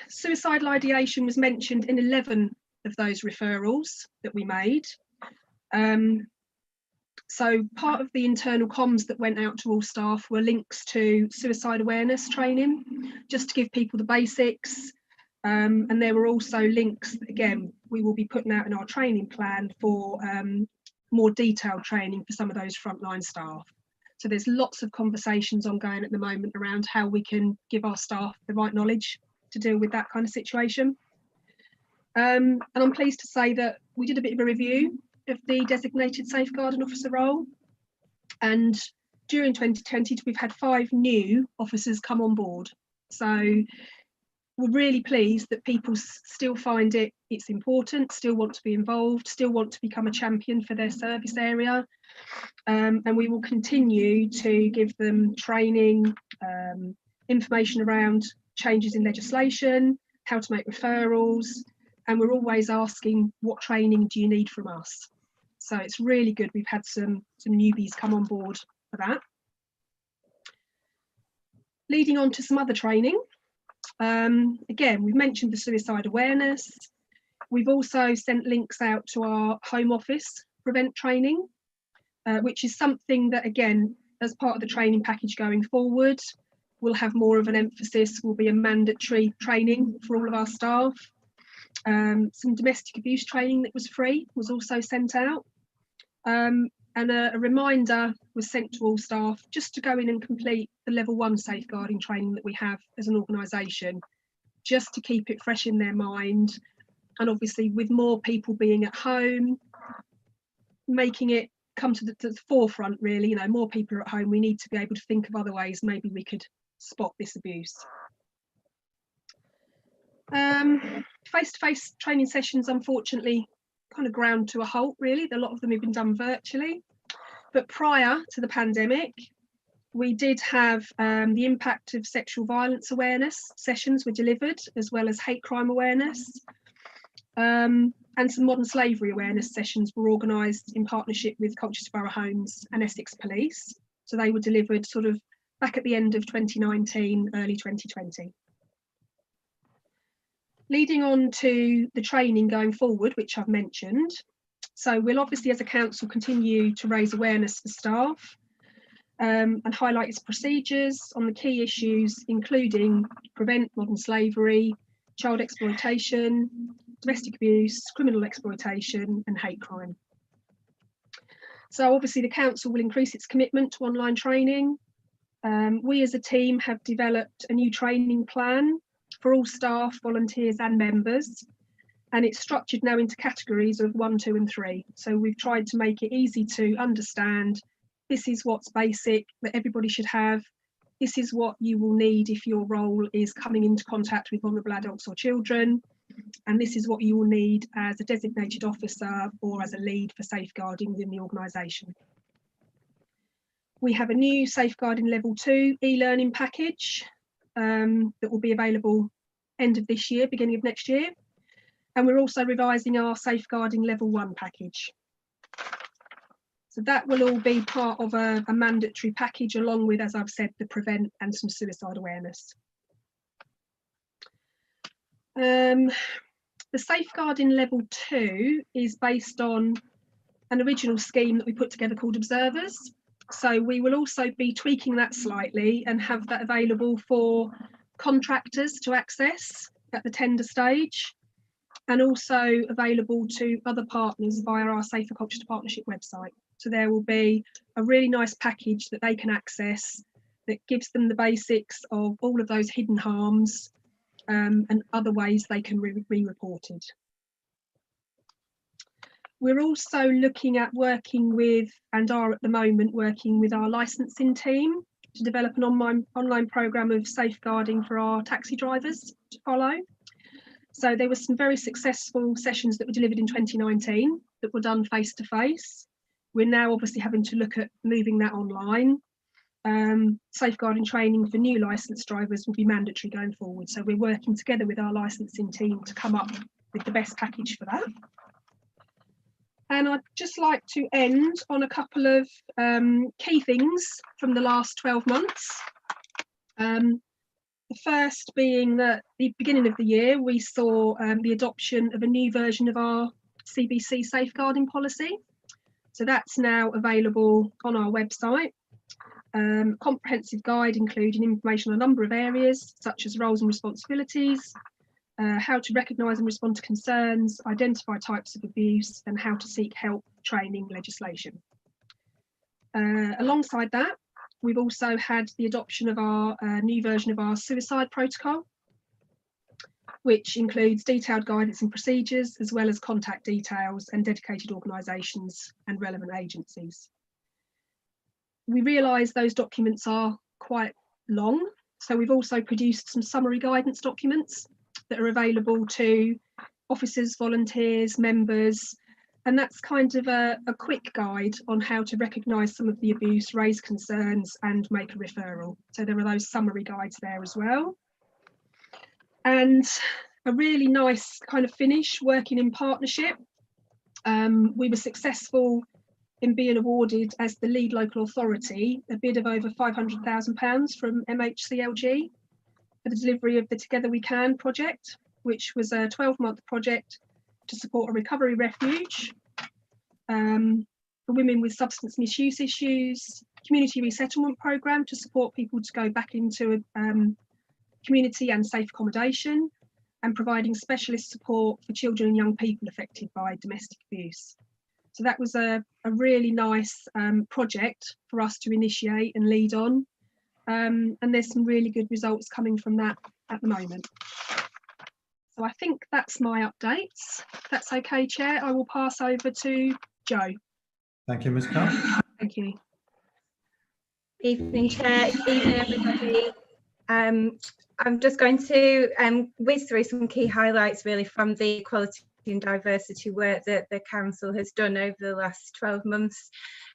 Suicidal ideation was mentioned in 11 of those referrals that we made. So part of the internal comms that went out to all staff were links to suicide awareness training, just to give people the basics. And there were also links that, again, we will be putting out in our training plan for more detailed training for some of those frontline staff. So there's lots of conversations ongoing at the moment around how we can give our staff the right knowledge to deal with that kind of situation. And I'm pleased to say that we did a bit of a review of the designated safeguarding officer role. And during 2020, we've had 5 new officers come on board. So we're really pleased that people still find it's important, still want to be involved, still want to become a champion for their service area. And we will continue to give them training, information around changes in legislation, how to make referrals, and we're always asking, what training do you need from us? So it's really good. We've had some newbies come on board for that. Leading on to some other training. Again, we've mentioned the suicide awareness. We've also sent links out to our Home Office prevent training, which is something that, again, as part of the training package going forward, we'll have more of an emphasis, will be a mandatory training for all of our staff. Some domestic abuse training that was free was also sent out. And a reminder was sent to all staff just to go in and complete the level 1 safeguarding training that we have as an organisation, just to keep it fresh in their mind. And obviously with more people being at home, making it come to the forefront really, more people are at home, we need to be able to think of other ways maybe we could spot this abuse. Face-to-face training sessions, unfortunately, kind of ground to a halt really. A lot of them have been done virtually. But prior to the pandemic, we did have the impact of sexual violence awareness sessions were delivered, as well as hate crime awareness. And some modern slavery awareness sessions were organised in partnership with Colchester Borough Homes and Essex Police. So they were delivered sort of back at the end of 2019, early 2020. Leading on to the training going forward, which I've mentioned. So we'll obviously as a council continue to raise awareness for staff and highlight its procedures on the key issues, including prevent modern slavery, child exploitation, domestic abuse, criminal exploitation and hate crime. So obviously the council will increase its commitment to online training. We as a team have developed a new training plan for all staff, volunteers and members, and it's structured now into categories of 1, 2 and 3. So we've tried to make it easy to understand. This is what's basic that everybody should have. This is what you will need if your role is coming into contact with vulnerable adults or children. And this is what you will need as a designated officer or as a lead for safeguarding within the organisation. We have a new safeguarding level 2 e-learning package that will be available end of this year, beginning of next year. And we're also revising our safeguarding level 1 package. So that will all be part of a mandatory package, along with, as I've said, the prevent and some suicide awareness. The safeguarding level 2 is based on an original scheme that we put together called Observers. So we will also be tweaking that slightly and have that available for contractors to access at the tender stage, and also available to other partners via our Safer Colchester Partnership website. So there will be a really nice package that they can access that gives them the basics of all of those hidden harms and other ways they can be reported. We're also looking at working with, and are at the moment working with, our licensing team to develop an online programme of safeguarding for our taxi drivers to follow. So there were some very successful sessions that were delivered in 2019 that were done face to face. We're now obviously having to look at moving that online. Safeguarding training for new licensed drivers will be mandatory going forward. So we're working together with our licensing team to come up with the best package for that. And I'd just like to end on a couple of key things from the last 12 months. The first being that at the beginning of the year, we saw the adoption of a new version of our Cbc Safeguarding Policy. So that's now available on our website. Comprehensive guide including information on a number of areas, such as roles and responsibilities, how to recognise and respond to concerns, identify types of abuse, and how to seek help, training, legislation. Alongside that, we've also had the adoption of our new version of our suicide protocol, which includes detailed guidance and procedures, as well as contact details and dedicated organisations and relevant agencies. We realise those documents are quite long So we've also produced some summary guidance documents that are available to officers, volunteers, members, and that's kind of a quick guide on how to recognise some of the abuse, raise concerns and make a referral. So there are those summary guides there as well. And a really nice kind of finish, working in partnership. We were successful in being awarded as the lead local authority a bid of over £500,000 from MHCLG for the delivery of the Together We Can project, which was a 12-month project to support a recovery refuge for women with substance misuse issues, community resettlement programme to support people to go back into community and safe accommodation, and providing specialist support for children and young people affected by domestic abuse. So that was a really nice project for us to initiate and lead on. And there's some really good results coming from that at the moment. So I think that's my updates. If that's okay, Chair, I will pass over to Jo. Thank you, Ms. Carr. Thank you. Evening, Chair. Evening, everybody. I'm just going to whiz through some key highlights really from the equality and diversity work that the Council has done over the last 12 months.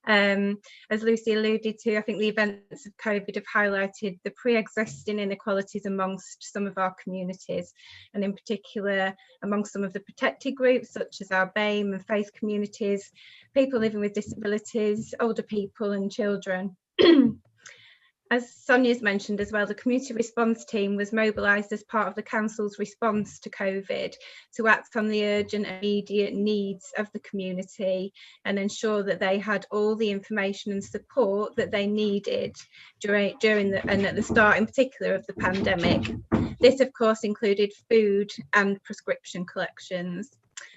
As Lucy alluded to, I think the events of COVID have highlighted the pre-existing inequalities amongst some of our communities, and in particular amongst some of the protected groups such as our BAME and faith communities, people living with disabilities, older people and children. As Sonia's mentioned as well, the community response team was mobilised as part of the Council's response to COVID to act on the urgent immediate needs of the community and ensure that they had all the information and support that they needed during and at the start in particular of the pandemic. This of course included food and prescription collections.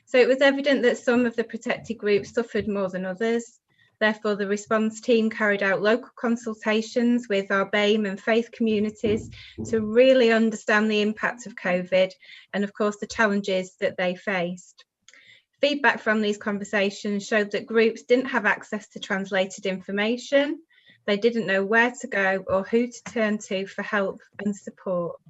So it was evident that some of the protected groups suffered more than others. Therefore, the response team carried out local consultations with our BAME and faith communities to really understand the impact of COVID and, of course, the challenges that they faced. Feedback from these conversations showed that groups didn't have access to translated information, they didn't know where to go or who to turn to for help and support.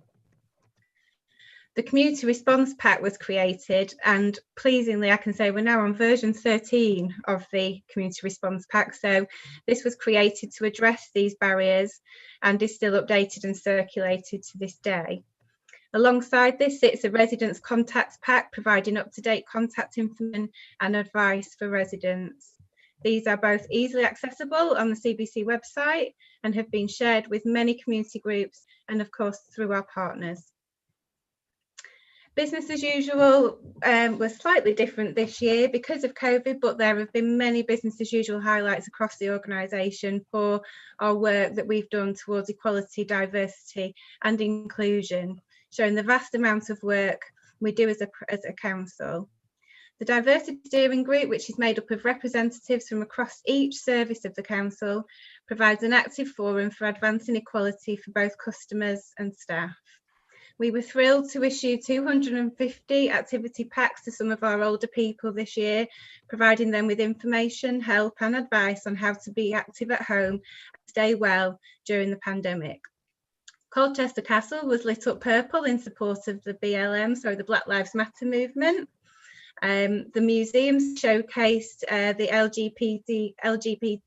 The community response pack was created, and pleasingly I can say we're now on version 13 of the community response pack. So this was created to address these barriers and is still updated and circulated to this day. Alongside this sits a residents contact pack providing up-to-date contact information and advice for residents. These are both easily accessible on the CBC website and have been shared with many community groups and of course through our partners. Business as usual was slightly different this year because of COVID, but there have been many business as usual highlights across the organisation for our work that we've done towards equality, diversity and inclusion, showing the vast amount of work we do as a council. The Diversity Steering Group, which is made up of representatives from across each service of the council, provides an active forum for advancing equality for both customers and staff. We were thrilled to issue 250 activity packs to some of our older people this year, providing them with information, help and advice on how to be active at home and stay well during the pandemic. Colchester Castle was lit up purple in support of the BLM, so the Black Lives Matter movement. The museums showcased the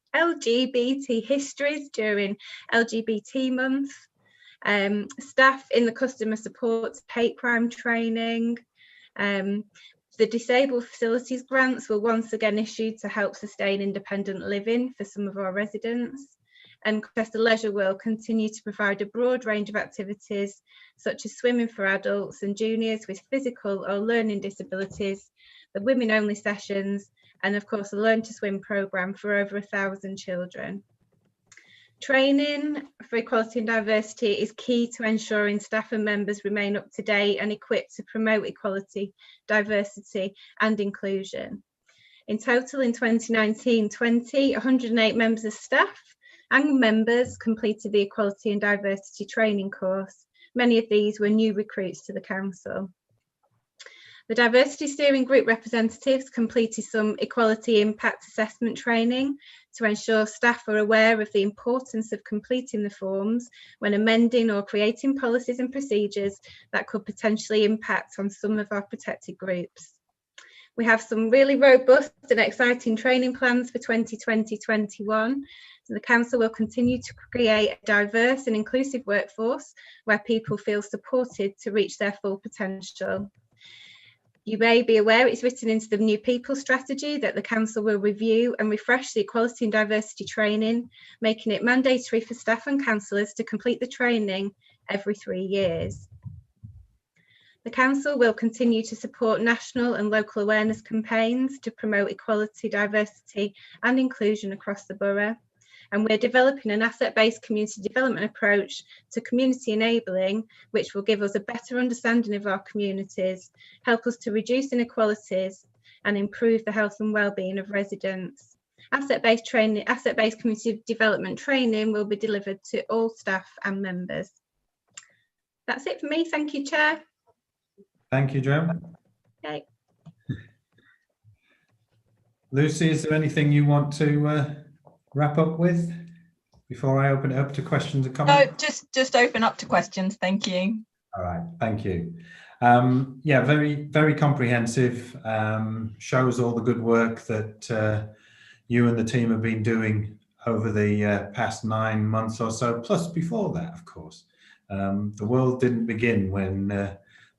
LGBT histories during LGBT month. Staff in the customer support hate crime training. The disabled facilities grants were once again issued to help sustain independent living for some of our residents. And Colchester Leisure World continue to provide a broad range of activities such as swimming for adults and juniors with physical or learning disabilities, the women only sessions, and of course a Learn to Swim programme for over 1,000 children. Training for equality and diversity is key to ensuring staff and members remain up to date and equipped to promote equality, diversity and inclusion. In total in 2019-20, 108 members of staff and members completed the equality and diversity training course. Many of these were new recruits to the council. The Diversity Steering Group representatives completed some equality impact assessment training to ensure staff are aware of the importance of completing the forms when amending or creating policies and procedures that could potentially impact on some of our protected groups. We have some really robust and exciting training plans for 2020-21. So the Council will continue to create a diverse and inclusive workforce where people feel supported to reach their full potential. You may be aware it's written into the new people strategy that the Council will review and refresh the equality and diversity training, making it mandatory for staff and councillors to complete the training every 3 years. The Council will continue to support national and local awareness campaigns to promote equality, diversity and inclusion across the borough. And we're developing an asset-based community development approach to community enabling, which will give us a better understanding of our communities, help us to reduce inequalities and improve the health and well-being of residents. Asset-based community development training will be delivered to all staff and members. That's it for me. Thank you, Chair. Thank you, Jo. Okay. Lucy, is there anything you want to wrap up with before I open it up to questions and comments? No, just open up to questions. Thank you. All right, thank you. Yeah, very comprehensive. Shows all the good work that you and the team have been doing over the past 9 months or so, plus before that, of course. The world didn't begin when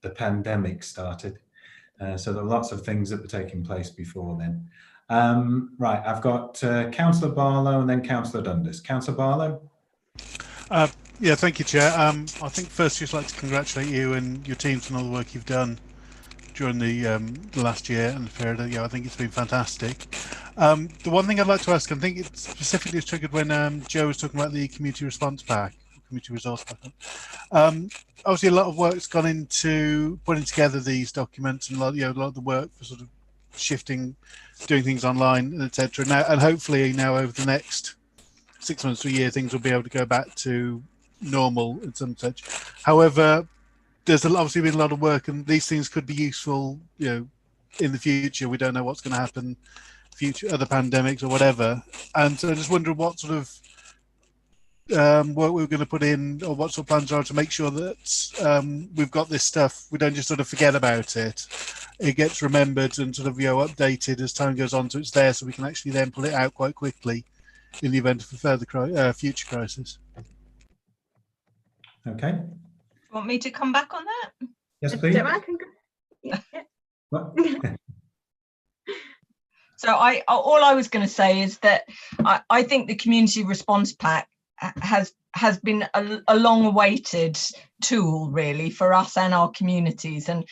the pandemic started. So there were lots of things that were taking place before then. Right, I've got Councillor Barlow and then Councillor Dundas. Councillor Barlow? Yeah, thank you, Chair. I think first just like to congratulate you and your teams on all the work you've done during the last year and the period. Yeah, I think it's been fantastic. The one thing I'd like to ask, I think it specifically was triggered when Jo was talking about the community response pack, community resource pack. Obviously, a lot of work's gone into putting together these documents, and a lot of the work for sort of shifting, doing things online, etc. Now, and hopefully now over the next 6 months to a year, things will be able to go back to normal in some such. However, there's obviously been a lot of work, and these things could be useful, in the future. We don't know what's going to happen, future other pandemics or whatever. And so I just wonder what sort of work we're going to put in, or what sort of plans are to make sure that we've got this stuff. We don't just sort of forget about it. It gets remembered and sort of updated as time goes on, so it's there, so we can actually then pull it out quite quickly in the event of a further future crisis. Okay. Do you want me to come back on that? Yes, please. Yeah. So all I was going to say is that I think the community response pack has been a long-awaited tool, really, for us and our communities, and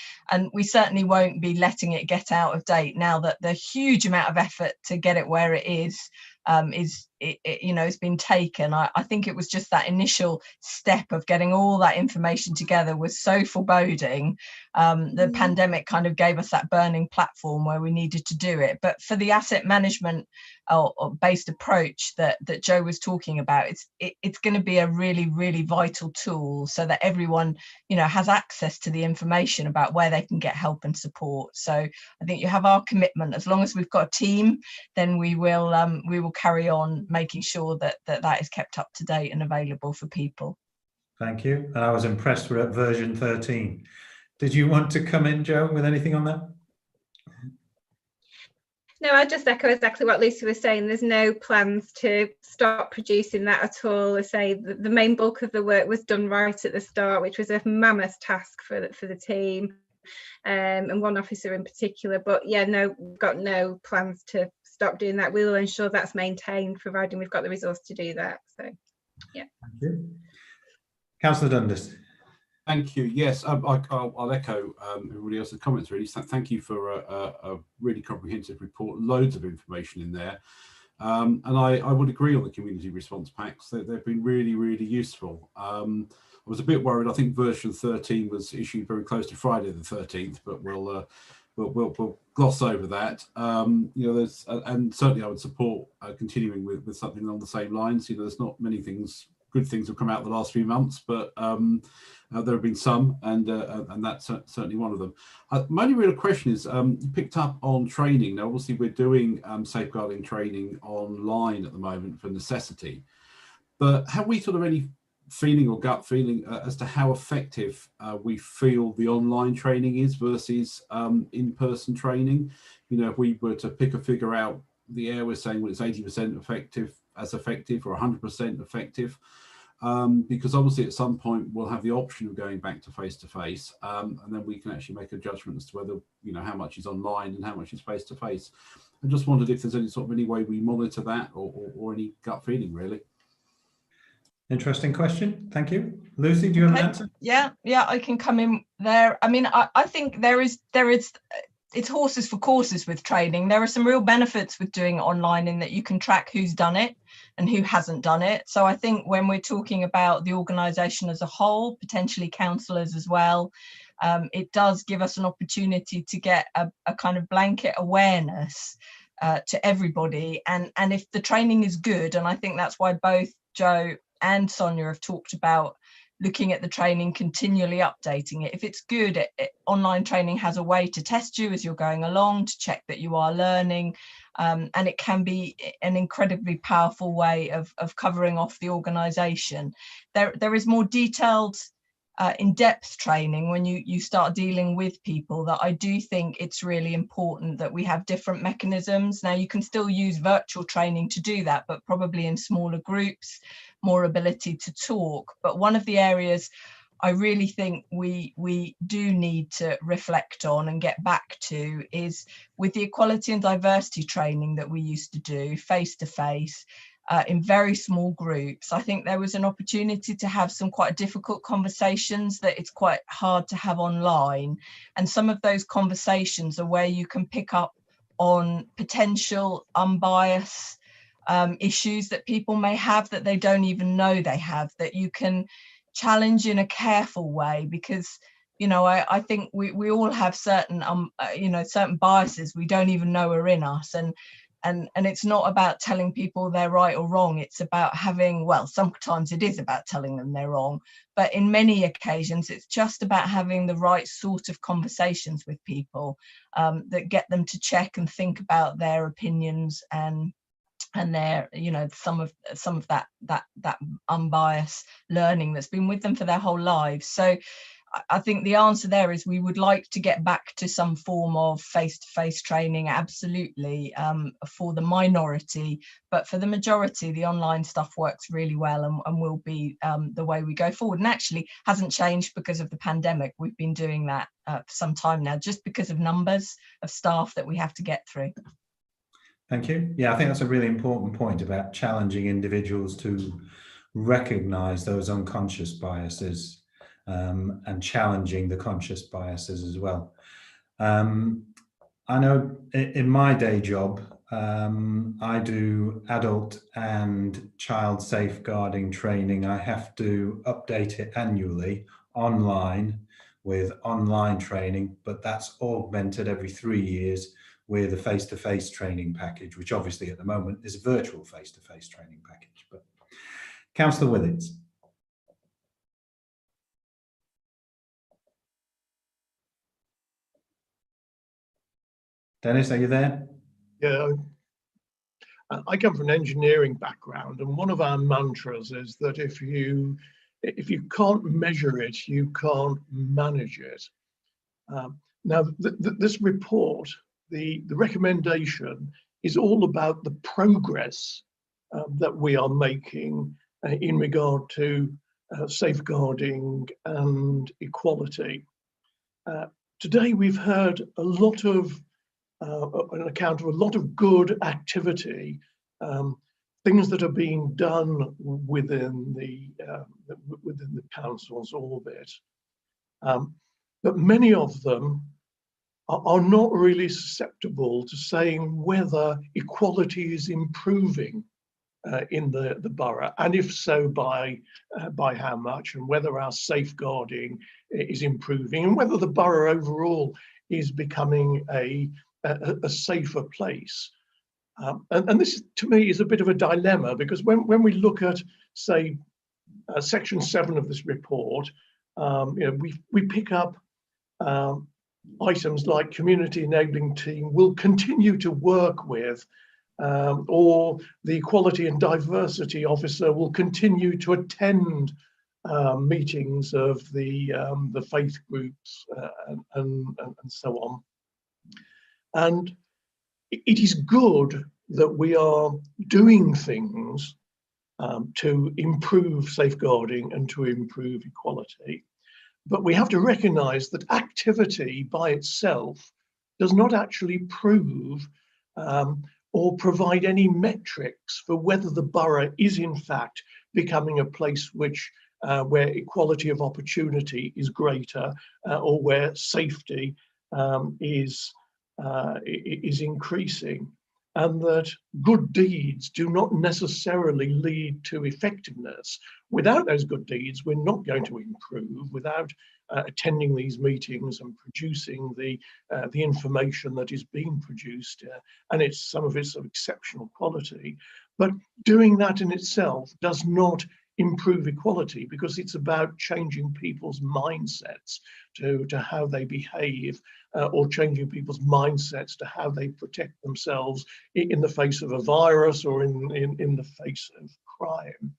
we certainly won't be letting it get out of date now that the huge amount of effort to get it where it is has been taken. I think it was just that initial step of getting all that information together was so foreboding. The pandemic kind of gave us that burning platform where we needed to do it. But for the asset management or based approach that Jo was talking about, it's going to be a really, really vital tool so that everyone, has access to the information about where they can get help and support. So I think you have our commitment. As long as we've got a team, then we will carry on making sure that is kept up to date and available for people. Thank you. And I was impressed we're at version 13. Did you want to come in, Jo, with anything on that? No, I just echo exactly what Lucy was saying. There's no plans to stop producing that at all. I say the main bulk of the work was done right at the start, which was a mammoth task for the team, and one officer in particular. But yeah, no, we've got no plans to stop doing that. We will ensure that's maintained, providing we've got the resource to do that. So, yeah. Thank you. Councillor Dundas. Thank you. Yes, I'll echo everybody else's comments, really. So thank you for a really comprehensive report, loads of information in there. And I would agree on the community response packs. They've been really, really useful. I was a bit worried. I think version 13 was issued very close to Friday the 13th, but we'll gloss over that. There's and certainly I would support continuing with something along the same lines. There's not many things good things have come out the last few months, but there have been some, and that's certainly one of them. My only real question is, you picked up on training. Now, obviously, we're doing safeguarding training online at the moment for necessity, but have we sort of any feeling or gut feeling as to how effective we feel the online training is versus in-person training? You know, if we were to pick a figure out the air, we're saying, well, it's 80% effective or 100% effective, because obviously at some point we'll have the option of going back to face-to-face, and then we can actually make a judgment as to whether, you know, how much is online and how much is face-to-face. I just wondered if there's any way we monitor that, or any gut feeling, really. Interesting question. Thank you. Lucy, do you have an answer? Yeah, I can come in there. I mean, I think there is it's horses for courses with training. There are some real benefits with doing it online in that you can track who's done it and who hasn't done it. So I think when we're talking about the organisation as a whole, potentially counsellors as well, it does give us an opportunity to get a kind of blanket awareness to everybody. And if the training is good, and I think that's why both Joe and Sonia have talked about looking at the training, continually updating it. If it's good, online training has a way to test you as you're going along, to check that you are learning, and it can be an incredibly powerful way of covering off the organisation. There is more detailed, in-depth training when you start dealing with people, that I do think it's really important that we have different mechanisms. Now, you can still use virtual training to do that, but probably in smaller groups, more ability to talk. But one of the areas I really think we do need to reflect on and get back to is with the equality and diversity training that we used to do face-to-face, in very small groups. I think there was an opportunity to have some quite difficult conversations that it's quite hard to have online. And some of those conversations are where you can pick up on potential unbiased issues that people may have that they don't even know they have, that you can challenge in a careful way, because you know, I think we all have certain certain biases we don't even know are in us, and it's not about telling people they're right or wrong. It's about having, well, sometimes it is about telling them they're wrong, but in many occasions it's just about having the right sort of conversations with people that get them to check and think about their opinions and their, you know, some of that unbiased learning that's been with them for their whole lives. So I think the answer there is we would like to get back to some form of face-to-face training, absolutely, for the minority, but for the majority, the online stuff works really well and will be the way we go forward, and actually hasn't changed because of the pandemic. We've been doing that for some time now, just because of numbers of staff that we have to get through. Thank you. Yeah, I think that's a really important point about challenging individuals to recognise those unconscious biases, and challenging the conscious biases as well. I know in my day job, I do adult and child safeguarding training. I have to update it annually online with online training, but that's augmented every 3 years with a face-to-face training package, which obviously at the moment is a virtual face-to-face training package. But Councillor Willits. Dennis, are you there? Yeah, I come from an engineering background, and one of our mantras is that if you can't measure it, you can't manage it. Now, this report, the recommendation is all about the progress that we are making in regard to safeguarding and equality. Today, we've heard a lot of an account of a lot of good activity, things that are being done within the council's orbit, but many of them are not really susceptible to saying whether equality is improving in the borough, and if so, by how much, and whether our safeguarding is improving, and whether the borough overall is becoming a safer place. And this, to me, is a bit of a dilemma, because when we look at, say, section 7 of this report, we pick up items like community enabling team will continue to work with, or the equality and diversity officer will continue to attend meetings of the faith groups and so on. And it is good that we are doing things to improve safeguarding and to improve equality. But we have to recognise that activity by itself does not actually prove or provide any metrics for whether the borough is in fact becoming a place which where equality of opportunity is greater, or where safety is increasing, and that good deeds do not necessarily lead to effectiveness. Without those good deeds, we're not going to improve. Without attending these meetings and producing the information that is being produced, and some of it's of exceptional quality, but doing that in itself does not improve equality, because it's about changing people's mindsets to how they behave, or changing people's mindsets to how they protect themselves in the face of a virus or in the face of crime.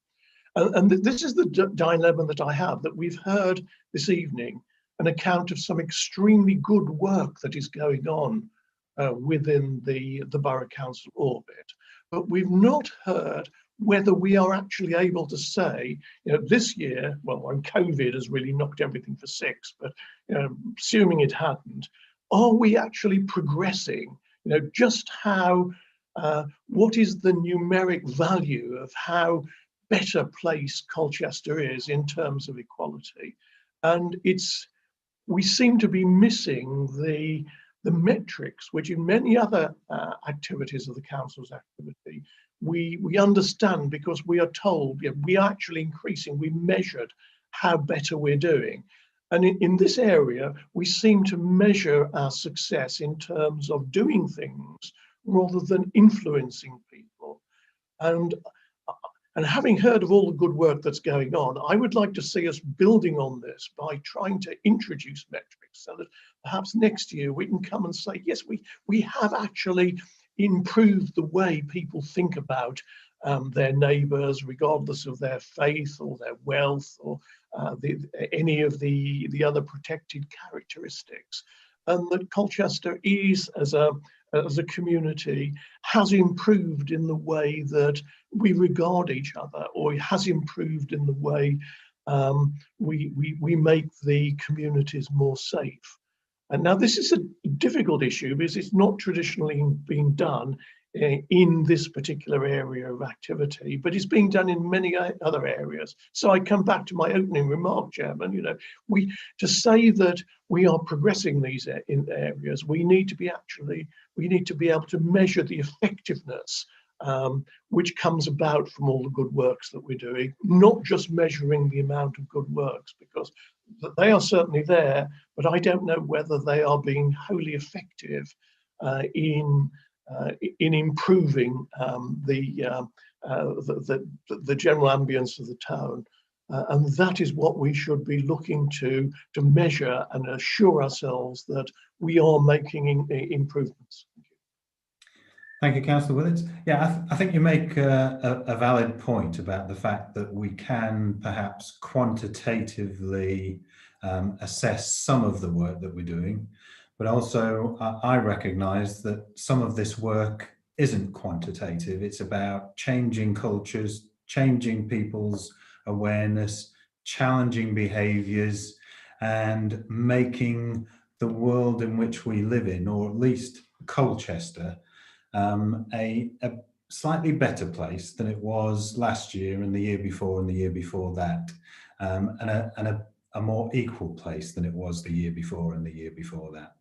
And this is the dilemma that I have, that we've heard this evening an account of some extremely good work that is going on within the Borough Council orbit, but we've not heard whether we are actually able to say, this year, well, when COVID has really knocked everything for six, but assuming it hadn't, are we actually progressing? Just how, what is the numeric value of how better placed Colchester is in terms of equality? And we seem to be missing the metrics, which in many other activities of the council's activity, we understand, because we are told we are actually increasing, we measured how better we're doing. And in this area, we seem to measure our success in terms of doing things rather than influencing people. And having heard of all the good work that's going on, I would like to see us building on this by trying to introduce metrics, so that perhaps next year we can come and say, yes, we have actually improved the way people think about their neighbours, regardless of their faith or their wealth or any of the other protected characteristics. And that Colchester is, as a community, has improved in the way that we regard each other, or has improved in the way we make the communities more safe. And now this is a difficult issue, because it's not traditionally being done in this particular area of activity, but it's being done in many other areas. So I come back to my opening remark, Chairman, to say that we are progressing these areas, we need to be able to measure the effectiveness which comes about from all the good works that we're doing, not just measuring the amount of good works, because they are certainly there, but I don't know whether they are being wholly effective in improving the general ambience of the town. And that is what we should be looking to measure and assure ourselves that we are making improvements. Thank you, Councillor Willits. Yeah, I think you make a valid point about the fact that we can perhaps quantitatively assess some of the work that we're doing, but also I recognise that some of this work isn't quantitative. It's about changing cultures, changing people's awareness, challenging behaviours, and making the world in which we live in, or at least Colchester, a slightly better place than it was last year and the year before and the year before that, and a more equal place than it was the year before and the year before that.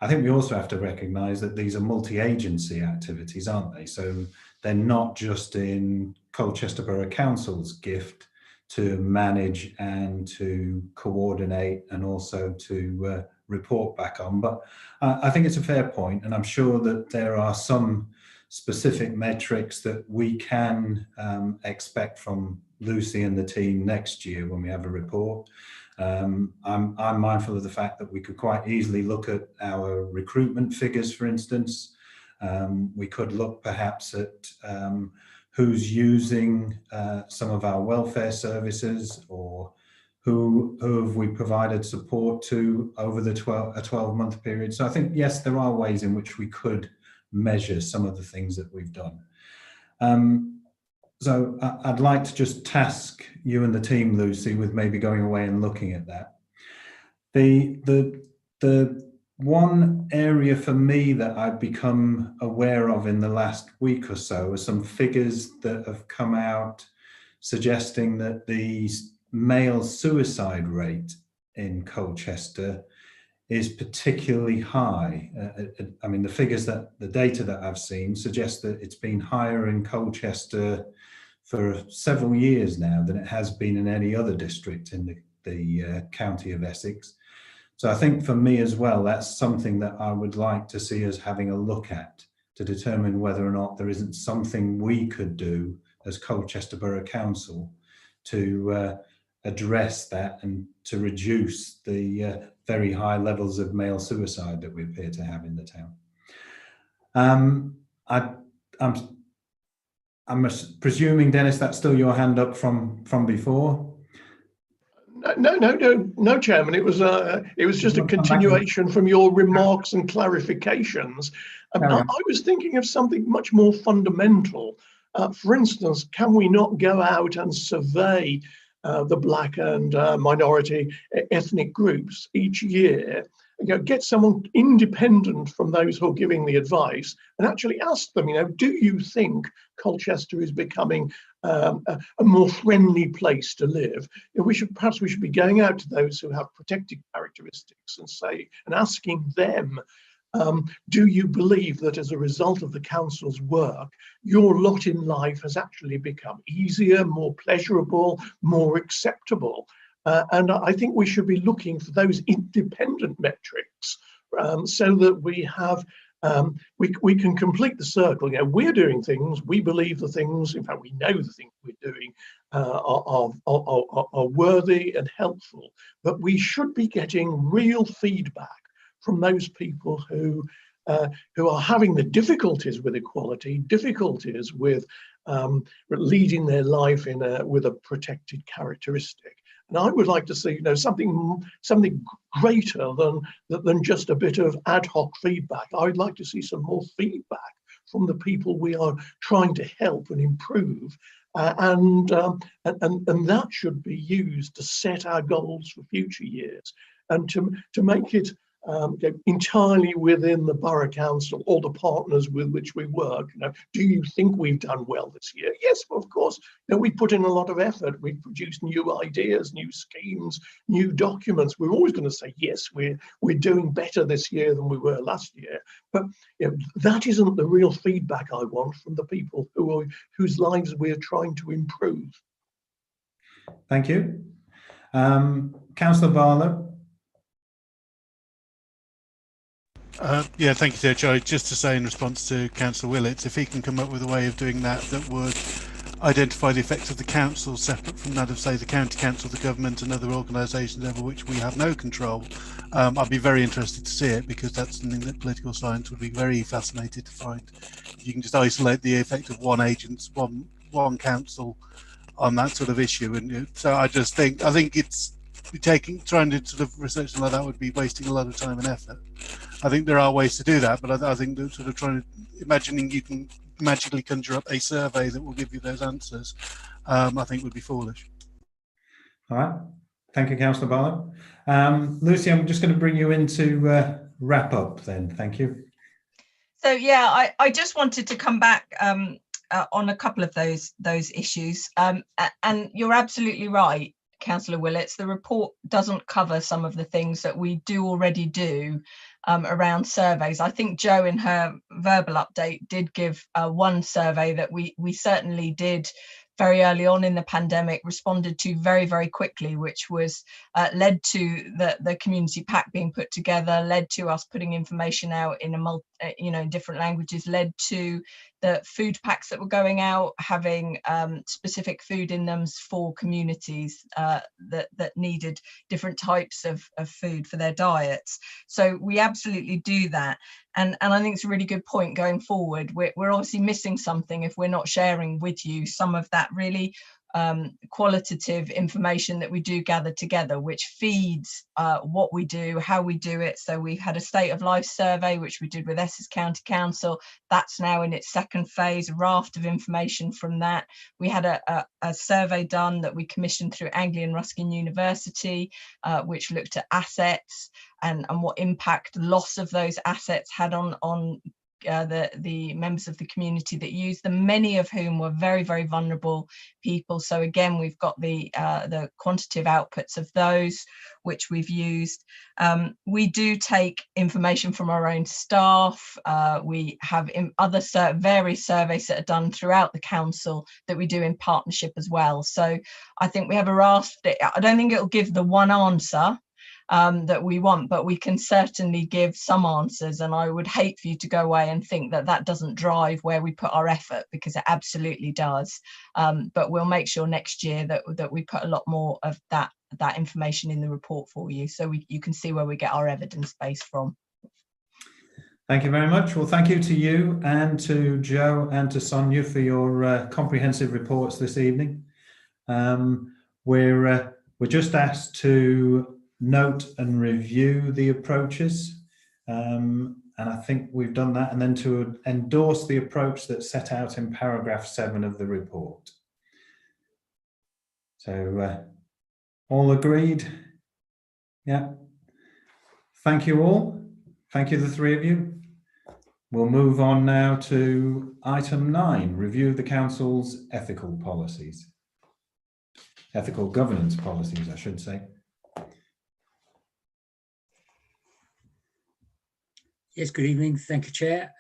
I think we also have to recognise that these are multi-agency activities, aren't they? So they're not just in Colchester Borough Council's gift to manage and to coordinate and also to report back on. But I think it's a fair point, and I'm sure that there are some specific metrics that we can expect from Lucy and the team next year when we have a report. I'm mindful of the fact that we could quite easily look at our recruitment figures, for instance. We could look perhaps at who's using some of our welfare services, or who have we provided support to over the 12-month period. So I think, yes, there are ways in which we could measure some of the things that we've done. So I'd like to just task you and the team, Lucy, with maybe going away and looking at that. The one area for me that I've become aware of in the last week or so are some figures that have come out suggesting that the male suicide rate in Colchester is particularly high. I mean, the data that I've seen suggests that it's been higher in Colchester for several years now than it has been in any other district in the county of Essex. So I think for me as well, that's something that I would like to see us having a look at to determine whether or not there isn't something we could do as Colchester Borough Council to address that and to reduce the very high levels of male suicide that we appear to have in the town. I'm presuming, Dennis, that's still your hand up from before? No, Chairman. It was just a continuation from your remarks and clarifications. I was thinking of something much more fundamental. For instance, can we not go out and survey the black and minority ethnic groups each year? Get someone independent from those who are giving the advice and actually ask them, do you think Colchester is becoming a more friendly place to live? Perhaps we should be going out to those who have protected characteristics and asking them, do you believe that as a result of the council's work, your lot in life has actually become easier, more pleasurable, more acceptable? And I think we should be looking for those independent metrics so that we have we can complete the circle. We're doing things, we believe the things, in fact, we know the things we're doing are worthy and helpful, but we should be getting real feedback from those people who are having the difficulties with equality, difficulties with leading their life with a protected characteristic. And I would like to see, something greater than just a bit of ad hoc feedback. I would like to see some more feedback from the people we are trying to help and improve, and that should be used to set our goals for future years and to make it entirely within the Borough Council or the partners with which we work. Do you think we've done well this year? Yes, of course. We put in a lot of effort. We've produced new ideas, new schemes, new documents. We're always going to say, yes, we're doing better this year than we were last year. But that isn't the real feedback I want from the people whose lives we're trying to improve. Thank you. Councillor Barlow. Yeah, thank you, Chair. Joe. Just to say in response to Councillor Willits, if he can come up with a way of doing that would identify the effects of the council separate from that of, say, the county council, the government and other organisations over which we have no control, I'd be very interested to see it, because that's something that political science would be very fascinated to find. You can just isolate the effect of one agent, one council on that sort of issue. And so I think it's trying to sort of research like that would be wasting a lot of time and effort. I think there are ways to do that, but I think that sort of imagining you can magically conjure up a survey that will give you those answers, I think would be foolish. All right. Thank you, Councillor Barlow. Lucy, I'm just going to bring you in to wrap up then. Thank you. So, yeah, I just wanted to come back on a couple of those issues. And you're absolutely right, Councillor Willits. The report doesn't cover some of the things that we do already do around surveys. I think Jo in her verbal update did give one survey that we certainly did very early on in the pandemic, responded to very, very quickly, which was led to the community pack being put together, led to us putting information out in different languages, led to the food packs that were going out, having specific food in them for communities that needed different types of food for their diets. So we absolutely do that. And I think it's a really good point going forward. We're obviously missing something if we're not sharing with you some of that really qualitative information that we do gather together, which feeds what we do, how we do it. So we had a state of life survey, which we did with Essex County Council. That's now in its second phase, a raft of information from that. We had a survey done that we commissioned through Anglian Ruskin University, which looked at assets and what impact loss of those assets had on the members of the community that use them, many of whom were very, very vulnerable people. So again, we've got the quantitative outputs of those, which we've used. We do take information from our own staff. We have other various surveys that are done throughout the council that we do in partnership as well. So I think we have a raft. I don't think it'll give the one answer that we want, but we can certainly give some answers, and I would hate for you to go away and think that that doesn't drive where we put our effort, because it absolutely does. But we'll make sure next year that we put a lot more of that information in the report for you, so you can see where we get our evidence base from. Thank you very much. Well, thank you to you and to Joe and to Sonia for your comprehensive reports this evening. We're just asked to note and review the approaches, and I think we've done that, and then to endorse the approach that's set out in paragraph 7 of the report. So all agreed? Yeah. Thank you all. Thank you, the three of you. We'll move on now to item 9, review of the council's ethical policies. Ethical governance policies, I should say. Yes, good evening. Thank you, Chair.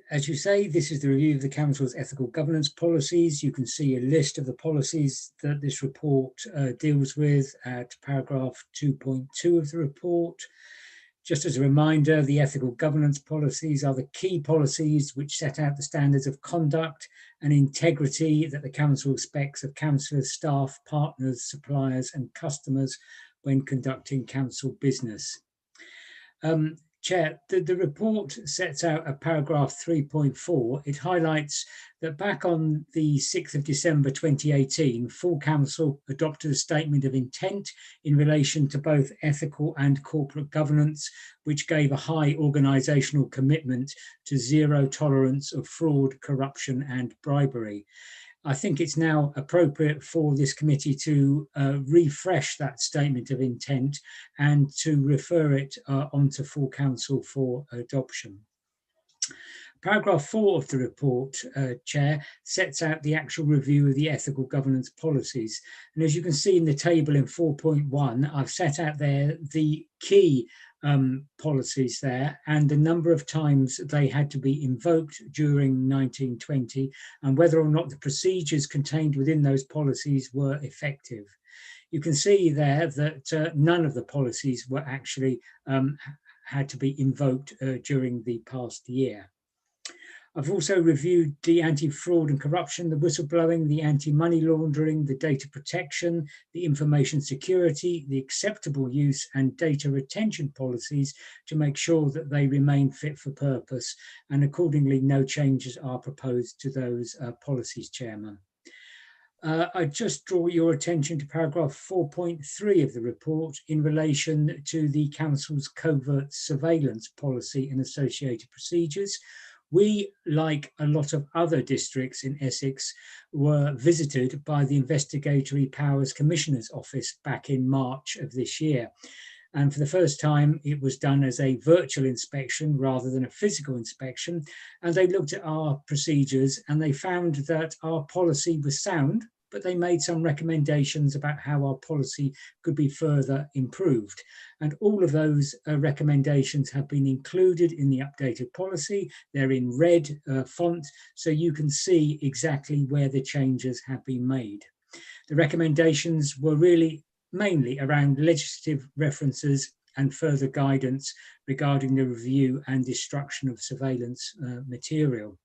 As you say, this is the review of the Council's ethical governance policies. You can see a list of the policies that this report deals with at paragraph 2.2 of the report. Just as a reminder, the ethical governance policies are the key policies which set out the standards of conduct and integrity that the Council expects of councillors, staff, partners, suppliers and customers when conducting council business. Chair, the report sets out a paragraph 3.4. It highlights that back on the 6th of December 2018, full council adopted a statement of intent in relation to both ethical and corporate governance, which gave a high organisational commitment to zero tolerance of fraud, corruption and bribery. I think it's now appropriate for this committee to refresh that statement of intent and to refer it onto full council for adoption. Paragraph 4 of the report, Chair, sets out the actual review of the ethical governance policies. And as you can see in the table in 4.1, I've set out there the key policies there and the number of times they had to be invoked during 1920 and whether or not the procedures contained within those policies were effective. You can see there that none of the policies were actually had to be invoked during the past year. I've also reviewed the anti-fraud and corruption, the whistleblowing, the anti-money laundering, the data protection, the information security, the acceptable use and data retention policies to make sure that they remain fit for purpose, and accordingly no changes are proposed to those policies, Chairman. I just draw your attention to paragraph 4.3 of the report in relation to the Council's covert surveillance policy and associated procedures. We, like a lot of other districts in Essex, were visited by the Investigatory Powers Commissioner's Office back in March of this year. And for the first time, it was done as a virtual inspection rather than a physical inspection. And they looked at our procedures and they found that our policy was sound, but they made some recommendations about how our policy could be further improved. And all of those recommendations have been included in the updated policy. They're in red font, so you can see exactly where the changes have been made. The recommendations were really mainly around legislative references and further guidance regarding the review and destruction of surveillance material.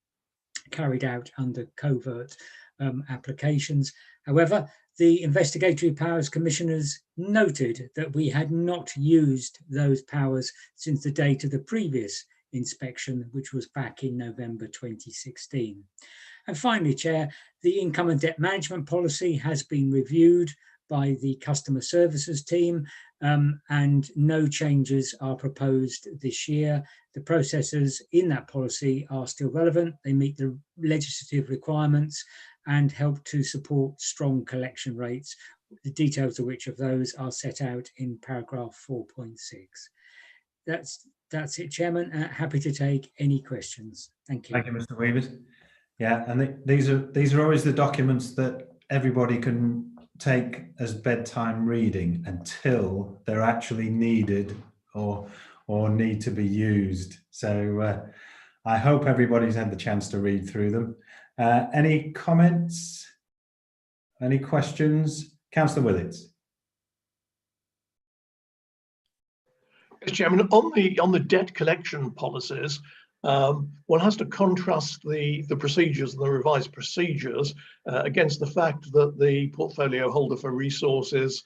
carried out under covert applications. However, the Investigatory Powers Commissioners noted that we had not used those powers since the date of the previous inspection, which was back in November 2016. And finally, Chair, the income and debt management policy has been reviewed by the customer services team, and no changes are proposed this year. The processes in that policy are still relevant. They meet the legislative requirements and help to support strong collection rates, the details of which of those are set out in paragraph 4.6. That's it, Chairman. Happy to take any questions. Thank you. Thank you, Mr. Weavers. Yeah, and these are always the documents that everybody can take as bedtime reading until they're actually needed or need to be used. So I hope everybody's had the chance to read through them. Any comments? Any questions? Councillor Willits. Chairman, on the debt collection policies, one has to contrast the procedures and the revised procedures against the fact that the portfolio holder for resources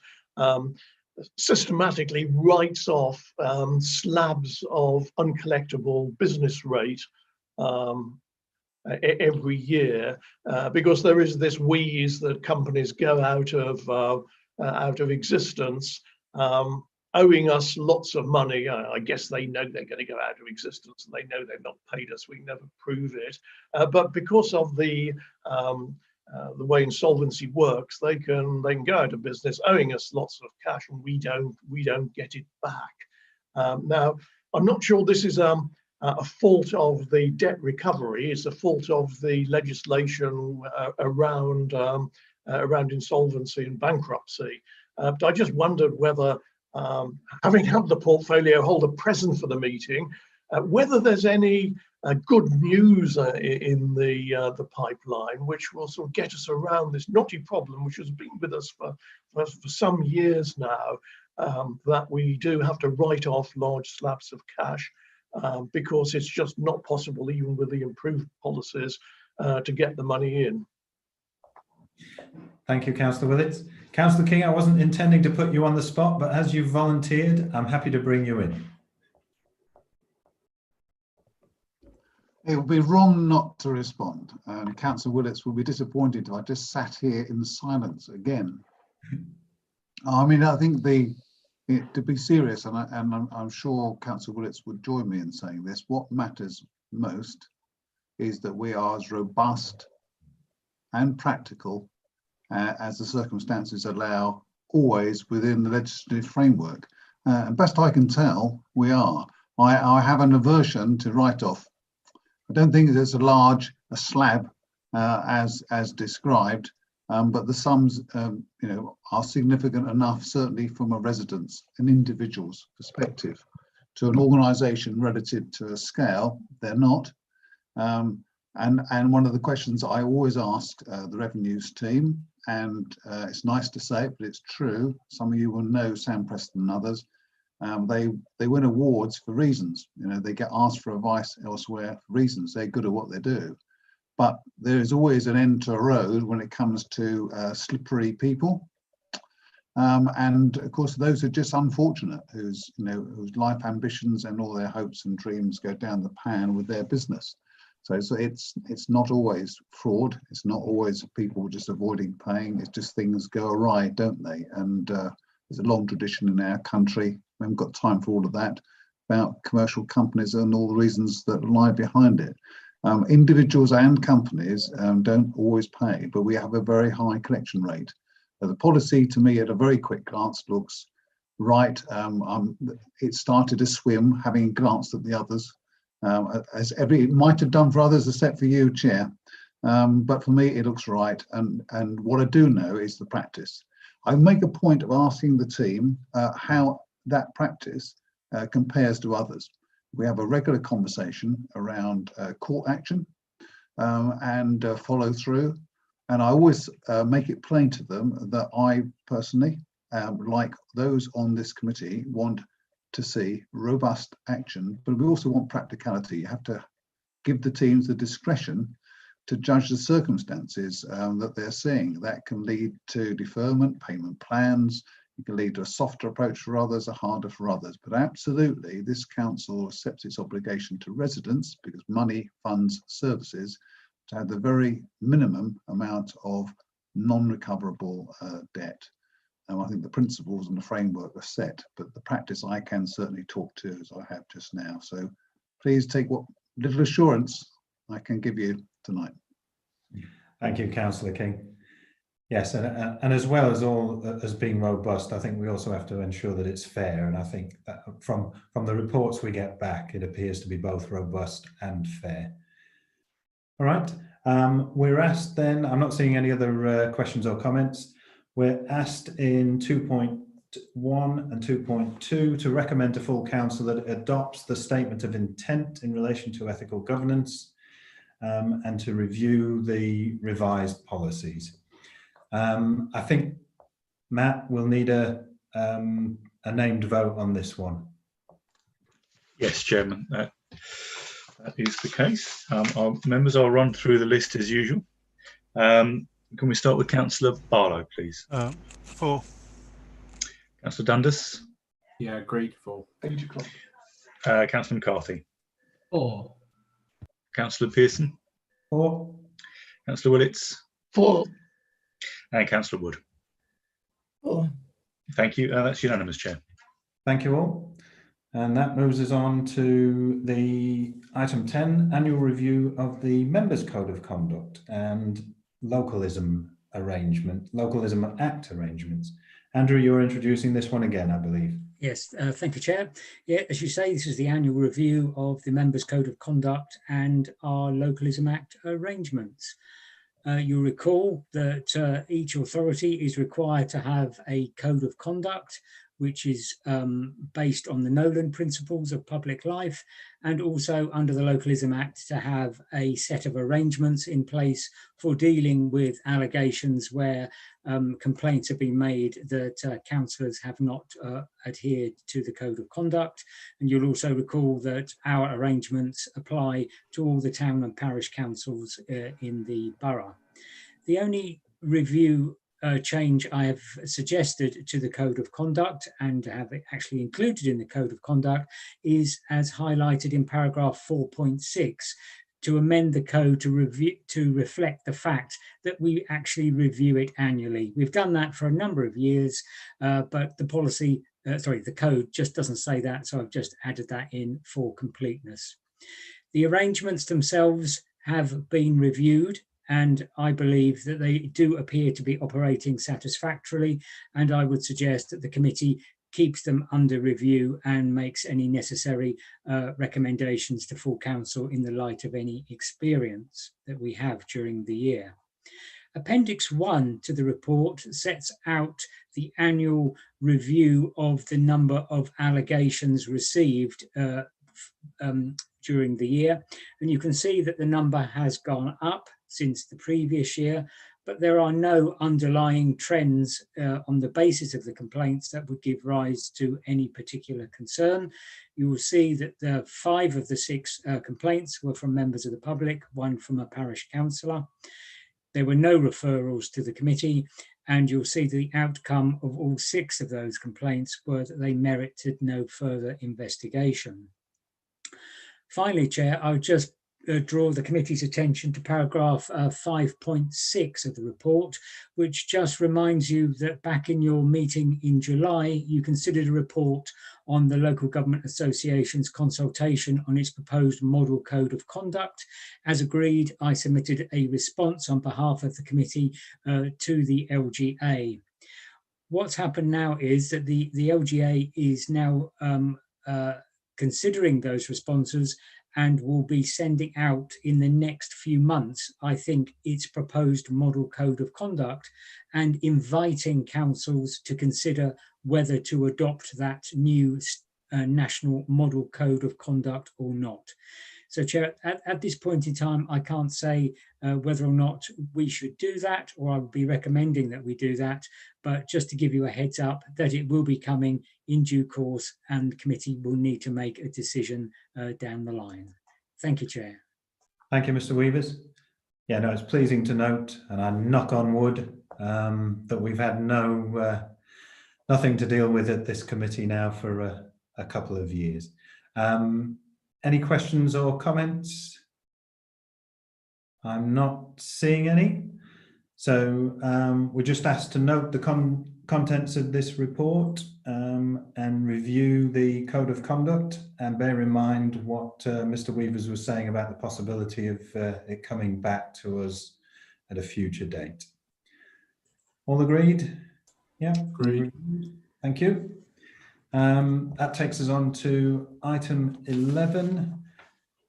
systematically writes off slabs of uncollectible business rate every year, because there is this wheeze that companies go out of existence, owing us lots of money. I guess they know they're going to go out of existence, and they know they've not paid us. We can never prove it, but because of the way insolvency works, they can go out of business, owing us lots of cash, and we don't get it back. Now, I'm not sure this is a fault of the debt recovery. It's a fault of the legislation around insolvency and bankruptcy. But I just wondered whether, having had the portfolio holder present for the meeting, whether there's any good news in the pipeline which will sort of get us around this knotty problem which has been with us for some years now, that we do have to write off large slabs of cash because it's just not possible, even with the improved policies, to get the money in. Thank you, Councillor Willits. Councillor King, I wasn't intending to put you on the spot, but as you volunteered, I'm happy to bring you in. It would be wrong not to respond, and Councillor Willits will be disappointed if I just sat here in silence again. I mean, I think to be serious, and I'm sure Councillor Willits would join me in saying this, what matters most is that we are as robust and practical as the circumstances allow, always within the legislative framework. And best I can tell, we are. I have an aversion to write-off. I don't think there's a slab as described, but the sums, are significant enough, certainly from a resident's, an individual's perspective. To an organisation relative to a scale, they're not. And one of the questions I always ask the revenues team, and it's nice to say it, but it's true. Some of you will know Sam Preston and others. They win awards for reasons. They get asked for advice elsewhere for reasons. They're good at what they do. But there is always an end to a road when it comes to slippery people. And of course, those are just unfortunate, whose life ambitions and all their hopes and dreams go down the pan with their business. So it's not always fraud. It's not always people just avoiding paying. It's just things go awry, don't they? And there's a long tradition in our country. We haven't got time for all of that, about commercial companies and all the reasons that lie behind it. Individuals and companies don't always pay, but we have a very high collection rate. The policy, to me, at a very quick glance, looks right. It started to swim, having glanced at the others, as it might have done for others, except for you, Chair. But for me, it looks right. And what I do know is the practice. I make a point of asking the team how that practice compares to others. We have a regular conversation around court action and follow through. And I always make it plain to them that I personally, like those on this committee, want to see robust action, but we also want practicality. You have to give the teams the discretion to judge the circumstances that they're seeing. That can lead to deferment, payment plans. It can lead to a softer approach for others, a harder for others. But absolutely, this council accepts its obligation to residents, because money funds services, to have the very minimum amount of non-recoverable debt. I think the principles and the framework are set, but the practice I can certainly talk to, as I have just now. So please take what little assurance I can give you tonight. Thank you, Councillor King. Yes, and as well as all as being robust, I think we also have to ensure that it's fair. And I think that from the reports we get back, it appears to be both robust and fair. All right, we're asked then, I'm not seeing any other questions or comments. We're asked in 2.1 and 2.2 to recommend to full council that it adopts the statement of intent in relation to ethical governance and to review the revised policies. I think, Matt, we'll need a named vote on this one. Yes, Chairman, that is the case. Our members, I'll run through the list as usual. Can we start with Councillor Barlow, please? 4. Councillor Dundas? Yeah, agreed. 4. Councillor McCarthy? 4. Councillor Pearson? 4. Councillor Willits? 4. And Councillor Wood? 4. Thank you. That's unanimous, Chair. Thank you all. And that moves us on to the item 10, annual review of the Members' Code of Conduct and Localism Act arrangements. Andrew, you're introducing this one again, I believe. Yes, thank you, Chair. Yeah, as you say, this is the annual review of the Members' Code of Conduct and our Localism Act arrangements. You'll recall that each authority is required to have a code of conduct, which is based on the Nolan principles of public life, and also under the Localism Act to have a set of arrangements in place for dealing with allegations where complaints have been made that councillors have not adhered to the code of conduct. And you'll also recall that our arrangements apply to all the town and parish councils in the borough. The only review change I have suggested to the Code of Conduct and have it actually included in the Code of Conduct is as highlighted in paragraph 4.6 to amend the code to reflect the fact that we actually review it annually. We've done that for a number of years, but the code just doesn't say that, so I've just added that in for completeness. The arrangements themselves have been reviewed, and I believe that they do appear to be operating satisfactorily, and I would suggest that the committee keeps them under review and makes any necessary recommendations to full council in the light of any experience that we have during the year. Appendix 1 to the report sets out the annual review of the number of allegations received during the year, and you can see that the number has gone up since the previous year, but there are no underlying trends on the basis of the complaints that would give rise to any particular concern. You will see that 5 of the 6 complaints were from members of the public, 1 from a parish councillor. There were no referrals to the committee, and you'll see the outcome of all 6 of those complaints were that they merited no further investigation. Finally, Chair, I would just draw the committee's attention to paragraph 5.6 of the report, which just reminds you that back in your meeting in July, you considered a report on the Local Government Association's consultation on its proposed model code of conduct. As agreed, I submitted a response on behalf of the committee to the LGA. What's happened now is that the LGA is now considering those responses and will be sending out in the next few months, I think, its proposed model code of conduct and inviting councils to consider whether to adopt that new national model code of conduct or not. So, Chair, at this point in time, I can't say whether or not we should do that, or I would be recommending that we do that, but just to give you a heads up that it will be coming in due course and the committee will need to make a decision down the line. Thank you, Chair. Thank you, Mr. Weavers. Yeah, no, it's pleasing to note, and I knock on wood, that we've had nothing to deal with at this committee now for a couple of years. Any questions or comments? I'm not seeing any. So we're just asked to note the contents of this report and review the code of conduct, and bear in mind what Mr. Weavers was saying about the possibility of it coming back to us at a future date. All agreed? Yeah. Agreed. Thank you. That takes us on to item 11,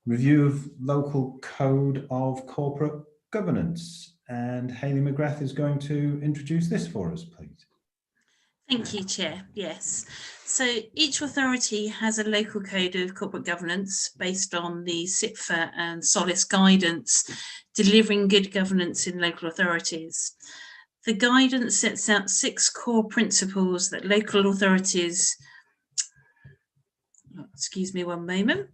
review of local code of corporate governance. And Hayley McGrath is going to introduce this for us, please. Thank you, Chair. Yes. So each authority has a local code of corporate governance based on the SIPFA and SOLIS guidance, delivering good governance in local authorities. The guidance sets out 6 core principles that local authorities, excuse me one moment.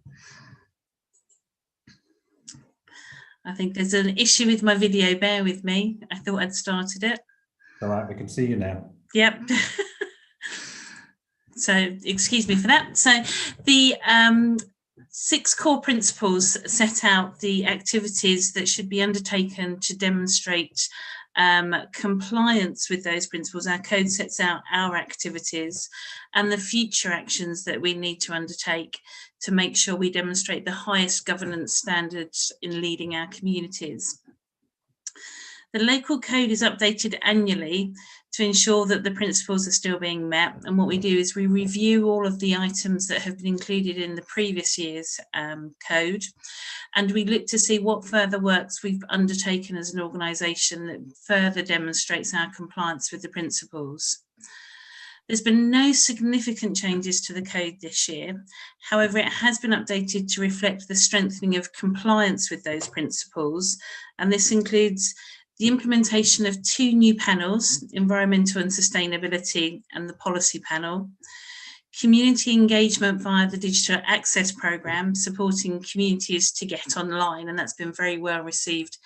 I think there's an issue with my video, bear with me. I thought I'd started it. All right, we can see you now. Yep. So excuse me for that. So the 6 core principles set out the activities that should be undertaken to demonstrate compliance with those principles. Our code sets out our activities and the future actions that we need to undertake to make sure we demonstrate the highest governance standards in leading our communities. The local code is updated annually to ensure that the principles are still being met. And what we do is we review all of the items that have been included in the previous year's code, and we look to see what further works we've undertaken as an organisation that further demonstrates our compliance with the principles. There's been no significant changes to the code this year. However, it has been updated to reflect the strengthening of compliance with those principles, and this includes the implementation of 2 new panels, Environmental and Sustainability and the Policy Panel, community engagement via the Digital Access Programme, supporting communities to get online, and that's been very well received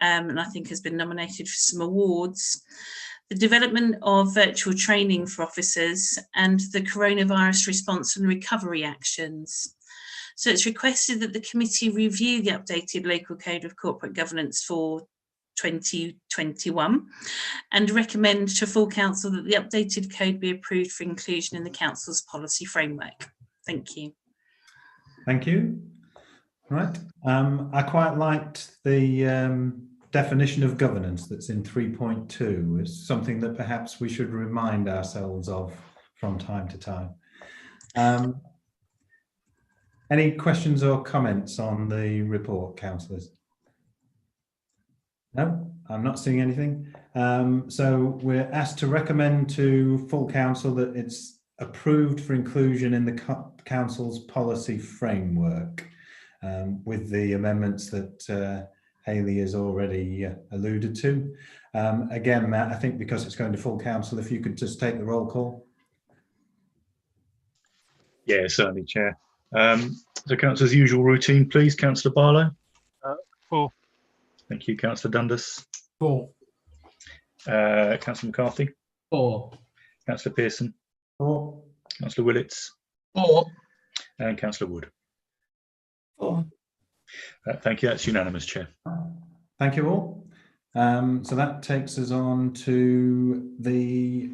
and I think has been nominated for some awards. The development of virtual training for officers and the coronavirus response and recovery actions. So it's requested that the committee review the updated local code of corporate governance for 2021 and recommend to full council that the updated code be approved for inclusion in the council's policy framework. Thank you. Thank you. Right. I quite liked the definition of governance that's in 3.2. It's something that perhaps we should remind ourselves of from time to time. Any questions or comments on the report, councillors? No, I'm not seeing anything. So we're asked to recommend to full council that it's approved for inclusion in the council's policy framework with the amendments that Hayley has already alluded to. Again, Matt, I think because it's going to full council, if you could just take the roll call. Yeah, certainly, Chair. So councillors, usual routine, please. Councillor Barlow. 4. Thank you. Councillor Dundas. 4. Councillor McCarthy. 4. Councillor Pearson. 4. Councillor Willits. 4. And Councillor Wood. 4. Thank you. That's unanimous, Chair. Thank you all. So that takes us on to the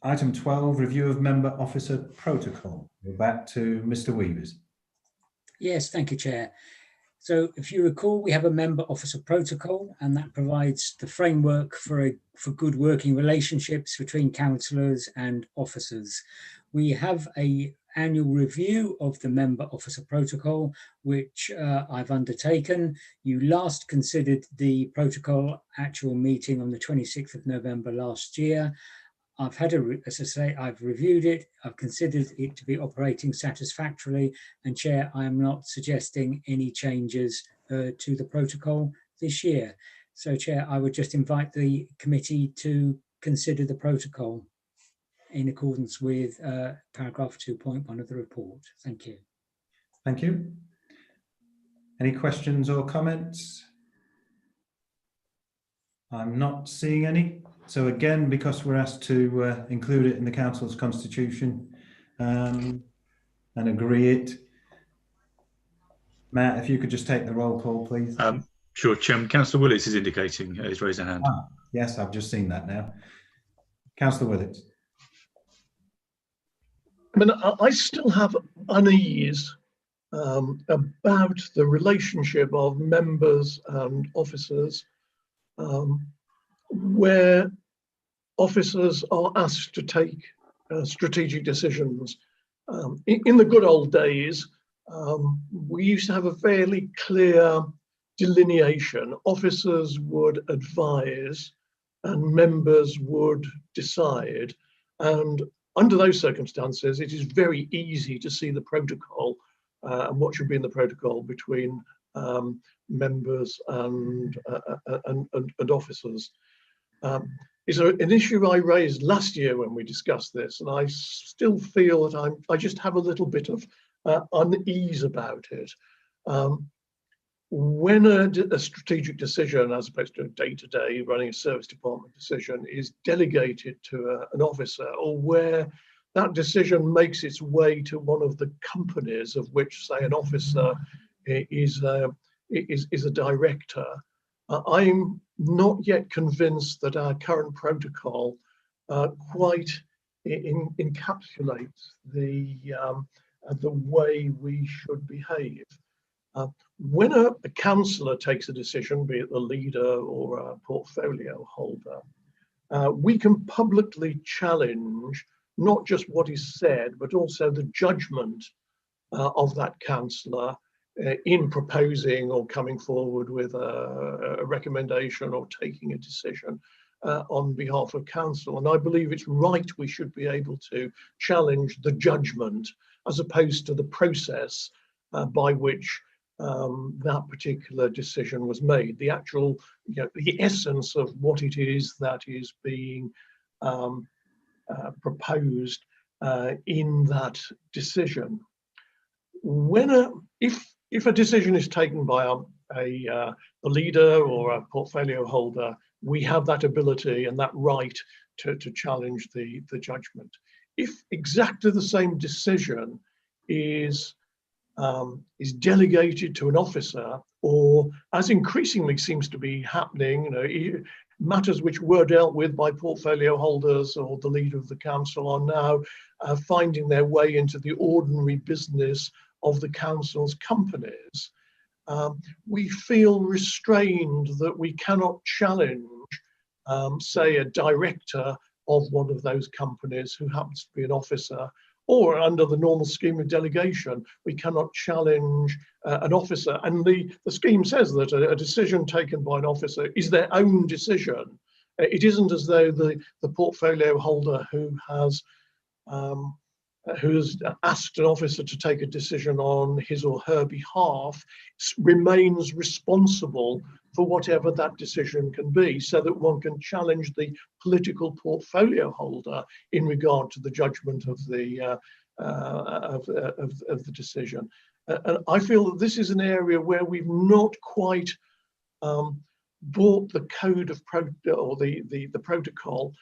item 12, review of member officer protocol. We're back to Mr. Weavers. Yes, thank you, Chair. So if you recall, we have a member officer protocol, and that provides the framework for good working relationships between councillors and officers. We have an annual review of the member officer protocol, which I've undertaken. You last considered the protocol actual meeting on the 26th of November last year. I've had as I say, I've reviewed it. I've considered it to be operating satisfactorily, and Chair, I am not suggesting any changes to the protocol this year. So Chair, I would just invite the committee to consider the protocol in accordance with paragraph 2.1 of the report. Thank you. Thank you. Any questions or comments? I'm not seeing any. So again, because we're asked to include it in the council's constitution and agree it, Matt, if you could just take the roll call, please. Sure, Chairman. Councillor Willetts is indicating he's raised a hand. Yes, I've just seen that now. Councillor Willetts. I mean, I still have unease about the relationship of members and officers, where officers are asked to take strategic decisions. In the good old days, we used to have a fairly clear delineation. Officers would advise and members would decide. And under those circumstances, it is very easy to see the protocol and what should be in the protocol between members and officers. Is an issue I raised last year when we discussed this, and I still feel that I just have a little bit of unease about it. When a strategic decision, as opposed to a day-to-day running a service department decision, is delegated to an officer, or where that decision makes its way to one of the companies of which, say, an officer is a director, I'm not yet convinced that our current protocol quite encapsulates the way we should behave. When a councillor takes a decision, be it the leader or a portfolio holder, we can publicly challenge not just what is said, but also the judgment of that councillor in proposing or coming forward with a recommendation or taking a decision on behalf of council. And I believe it's right we should be able to challenge the judgment as opposed to the process by which that particular decision was made. The actual, the essence of what it is that is being proposed in that decision. If a decision is taken by a leader or a portfolio holder, we have that ability and that right to challenge the judgment. If exactly the same decision is delegated to an officer, or as increasingly seems to be happening, matters which were dealt with by portfolio holders or the leader of the council are now finding their way into the ordinary business of the council's companies. We feel restrained that we cannot challenge, say, a director of one of those companies who happens to be an officer, or under the normal scheme of delegation, we cannot challenge an officer. And the scheme says that a decision taken by an officer is their own decision. It isn't as though the portfolio holder who has asked an officer to take a decision on his or her behalf remains responsible for whatever that decision can be, so that one can challenge the political portfolio holder in regard to the judgment of the decision. And I feel that this is an area where we've not quite brought the code of the protocol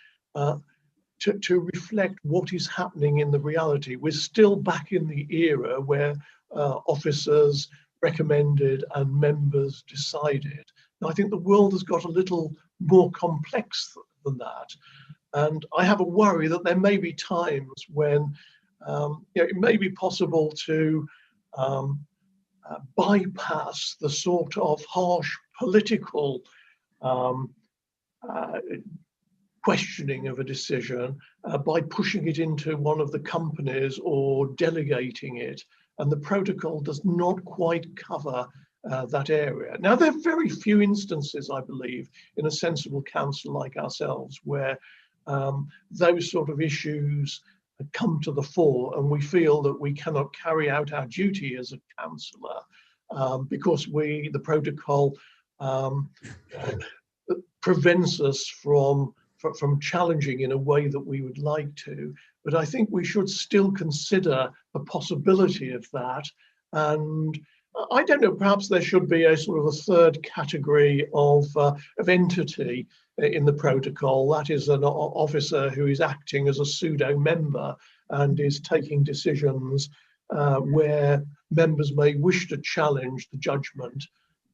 to reflect what is happening in the reality. We're still back in the era where officers recommended and members decided. And I think the world has got a little more complex than that. And I have a worry that there may be times when it may be possible to bypass the sort of harsh political questioning of a decision by pushing it into one of the companies or delegating it. And the protocol does not quite cover that area. Now, there are very few instances, I believe, in a sensible council like ourselves, where those sort of issues come to the fore, and we feel that we cannot carry out our duty as a councillor because the protocol prevents us from challenging in a way that we would like to. But I think we should still consider the possibility of that and I don't know, perhaps there should be a sort of a third category of entity in the protocol. That is an officer who is acting as a pseudo member and is taking decisions where members may wish to challenge the judgment.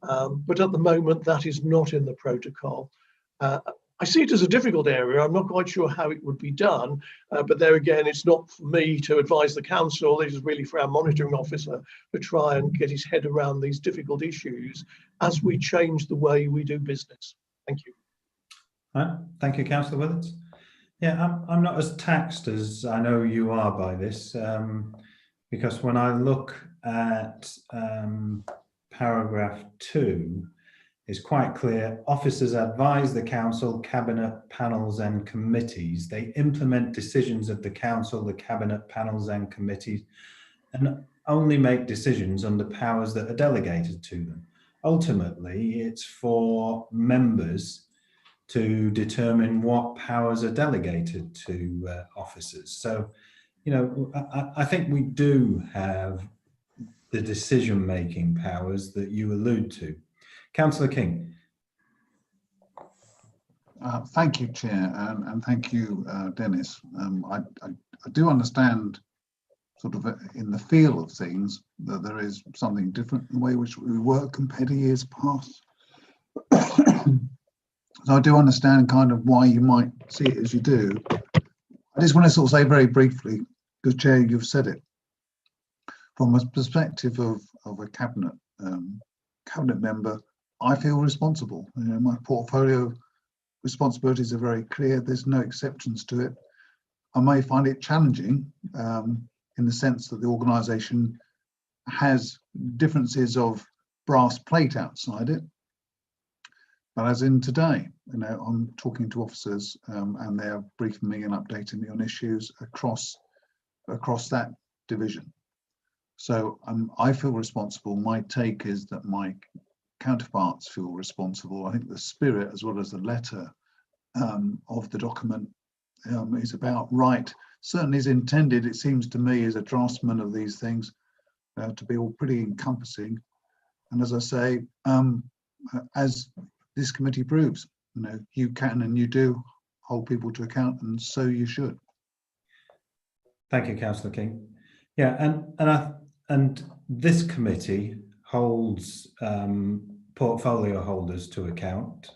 But at the moment, that is not in the protocol. I see it as a difficult area. I'm not quite sure how it would be done, but there again, it's not for me to advise the council. It is really for our monitoring officer to try and get his head around these difficult issues as we change the way we do business. Thank you. Thank you, Councillor Willits. Yeah, I'm not as taxed as I know you are by this, because when I look at paragraph 2, it's quite clear. Officers advise the council, cabinet, panels and committees. They implement decisions of the council, the cabinet, panels and committees, and only make decisions under powers that are delegated to them. Ultimately, it's for members to determine what powers are delegated to officers. So, you know, I think we do have the decision-making powers that you allude to. Councillor King. Thank you, Chair, and thank you, Dennis. I do understand, sort of in the feel of things, that there is something different in the way which we work compared to years past. So I do understand kind of why you might see it as you do. I just want to sort of say very briefly, because Chair, you've said it, from a perspective of a cabinet member, I feel responsible. You know, my portfolio responsibilities are very clear. There's no exceptions to it. I may find it challenging in the sense that the organisation has differences of brass plate outside it. But as in today, you know, I'm talking to officers and they're briefing me and updating me on issues across that division. So I feel responsible. My take is that my counterparts feel responsible. I think the spirit as well as the letter of the document is about right. Certainly is intended, it seems to me, as a draftsman of these things, to be all pretty encompassing. And as I say, as this committee proves, you know, you can and you do hold people to account, and so you should. Thank you, Councillor King. Yeah, and this committee holds portfolio holders to account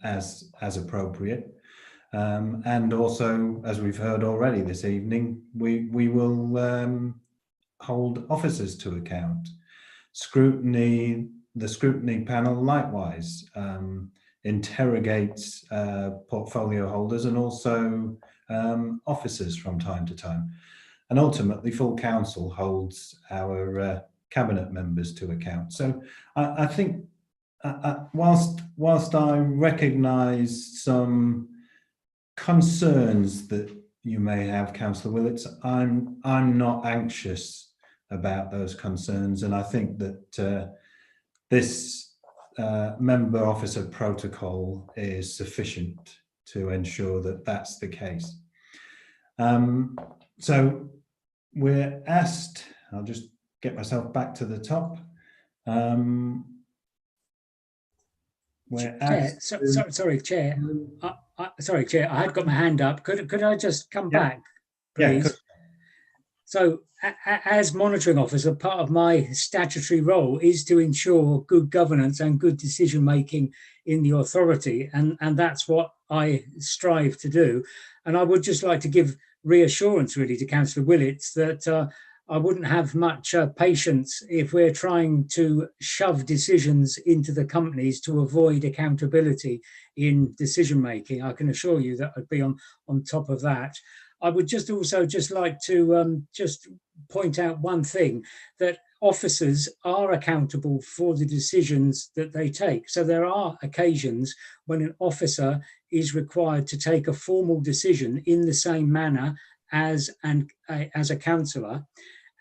as appropriate, and also, as we've heard already this evening, we will hold officers to account. The scrutiny panel likewise interrogates portfolio holders and also officers from time to time, and ultimately full council holds our cabinet members to account. So I think whilst I recognise some concerns that you may have, Councillor Willits, I'm not anxious about those concerns, and I think that this member officer protocol is sufficient to ensure that that's the case. So we're asked, I'll just get myself back to the top. We're asked sorry, Chair. Sorry, Chair, I had got my hand up. Could I just come back, please? Yeah, so, as monitoring officer, part of my statutory role is to ensure good governance and good decision making in the authority, and that's what I strive to do. And I would just like to give reassurance really to Councillor Willits that I wouldn't have much patience if we're trying to shove decisions into the companies to avoid accountability in decision making. I can assure you that I'd be on top of that. I would just also like to just point out one thing, that officers are accountable for the decisions that they take. So there are occasions when an officer is required to take a formal decision in the same manner as a councillor,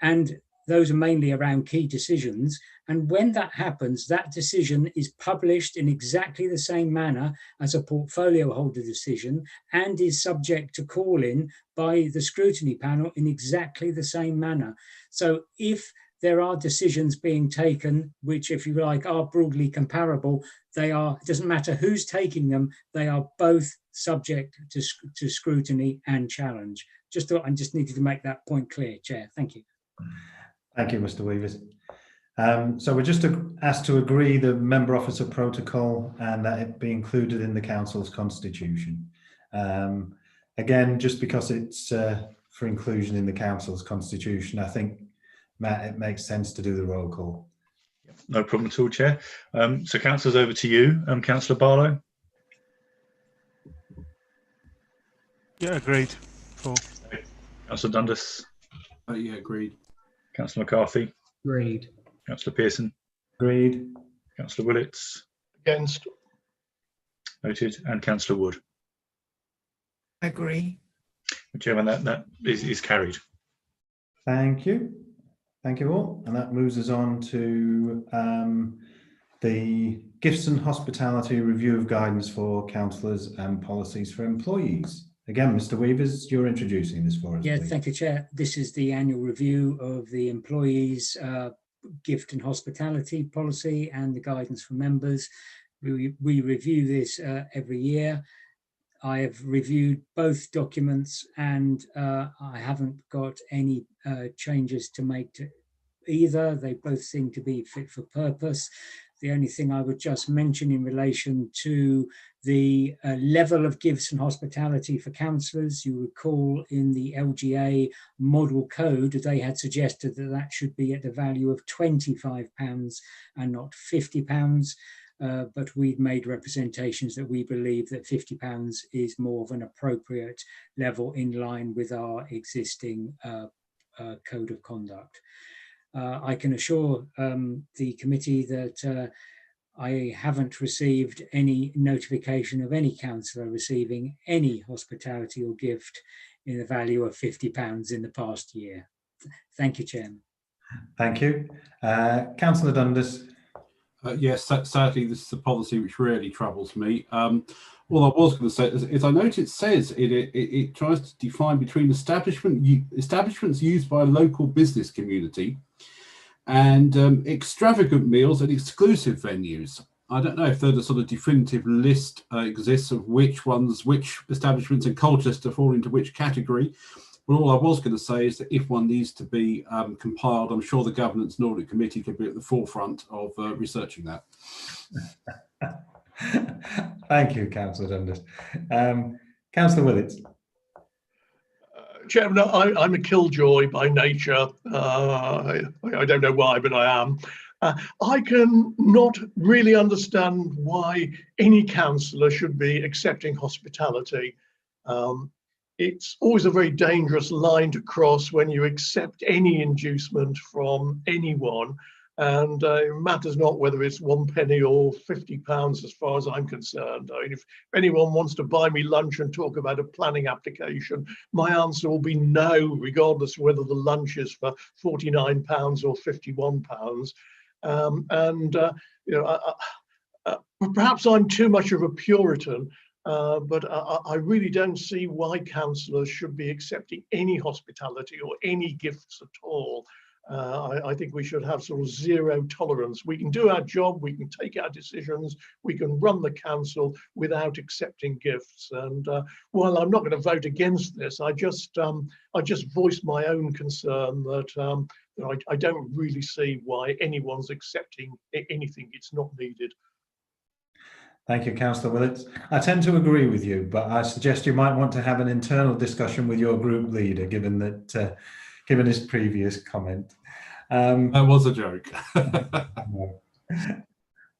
and those are mainly around key decisions. And when that happens, that decision is published in exactly the same manner as a portfolio holder decision and is subject to call-in by the scrutiny panel in exactly the same manner. So if there are decisions being taken which, if you like, are broadly comparable. They are, it doesn't matter who's taking them, they are both subject to scrutiny and challenge. Just thought I just needed to make that point clear, Chair. Thank you. Thank you, Mr. Weavers. So we're just asked to agree the member officer protocol and that it be included in the council's constitution. Again, just because it's for inclusion in the council's constitution, I think, Matt, it makes sense to do the roll call. No problem at all, Chair. So councillors, over to you. Councillor Barlow. Yeah, agreed. Cool. Councillor Dundas. Yeah, agreed. Councillor McCarthy. Agreed. Councillor Pearson. Agreed. Councillor Willits. Against. Noted. And Councillor Wood. Agree. Chairman, that is carried. Thank you. Thank you all. And that moves us on to the Gibson Hospitality Review of Guidance for Councillors and Policies for Employees. Again, Mr. Weavers, you're introducing this for us. Yeah, please. thank you, Chair. This is the annual review of the employees' gift and hospitality policy and the guidance for members. We review this every year. I have reviewed both documents and I haven't got any changes to make to either. They both seem to be fit for purpose. The only thing I would just mention in relation to the level of gifts and hospitality for councillors, you recall in the LGA model code, they had suggested that that should be at the value of £25 and not £50. But we've made representations that we believe that £50 is more of an appropriate level in line with our existing code of conduct. I can assure the committee that I haven't received any notification of any councillor receiving any hospitality or gift in the value of £50 in the past year. Thank you, Chairman. Thank you. Councillor Dundas. Yes, sadly, this is a policy which really troubles me. All I was going to say is I note it says it tries to define between establishments used by a local business community and extravagant meals at exclusive venues. I don't know if the sort of definitive list exists of which establishments in Colchester fall into which category. But all I was going to say is that if one needs to be compiled, I'm sure the Governance and Audit Committee could be at the forefront of researching that. Thank you, Councillor Dundas. Councillor Willits. Chairman, I'm a killjoy by nature. I don't know why, but I am. I can not really understand why any councillor should be accepting hospitality. It's always a very dangerous line to cross when you accept any inducement from anyone, and it matters not whether it's 1 penny or £50 as far as I'm concerned. I mean, if anyone wants to buy me lunch and talk about a planning application, my answer will be no, regardless of whether the lunch is for £49 or £51. Perhaps I'm too much of a Puritan, but I really don't see why councillors should be accepting any hospitality or any gifts at all. I think we should have sort of zero tolerance. We can do our job, we can take our decisions, we can run the council without accepting gifts. And while I'm not going to vote against this, I just voice my own concern that I don't really see why anyone's accepting anything. It's not needed. Thank you, Councillor Willits. I tend to agree with you, but I suggest you might want to have an internal discussion with your group leader, given his previous comment. That was a joke.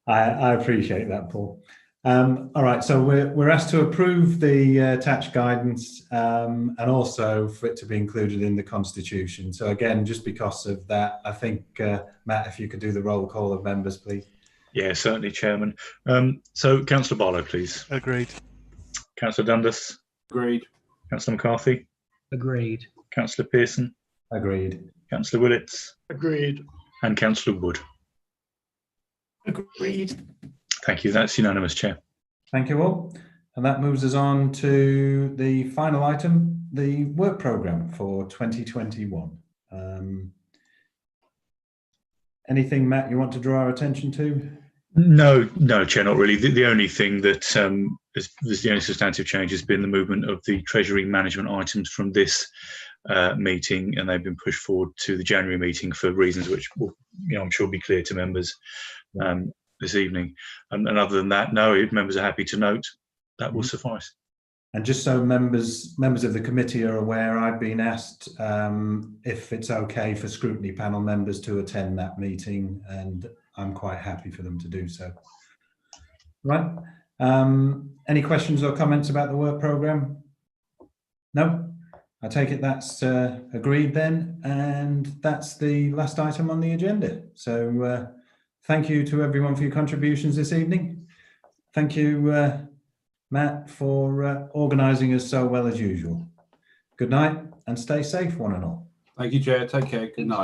I appreciate that, Paul. All right, so we're asked to approve the attached guidance and also for it to be included in the Constitution. So again, just because of that, I think, Matt, if you could do the roll call of members, please. Yeah, certainly, Chairman. So Councillor Barlow, please. Agreed. Councillor Dundas. Agreed. Councillor McCarthy. Agreed. Councillor Pearson. Agreed. Councillor Willits. Agreed. And Councillor Wood. Agreed. Thank you. That's unanimous, Chair. Thank you all. And that moves us on to the final item, the work programme for 2021. Anything, Matt, you want to draw our attention to? No, Chair, not really. The only thing that is the only substantive change has been the movement of the Treasury management items from this meeting, and they've been pushed forward to the January meeting for reasons which will, I'm sure, be clear to members this evening. And other than that, no, if members are happy to note, that will suffice. And just so members of the committee are aware, I've been asked if it's okay for scrutiny panel members to attend that meeting, and I'm quite happy for them to do so. Right. Any questions or comments about the work programme? No? I take it that's agreed then, and that's the last item on the agenda. So thank you to everyone for your contributions this evening. Thank you, Matt, for organising us so well as usual. Good night and stay safe, one and all. Thank you, Chair. Take care. Good night.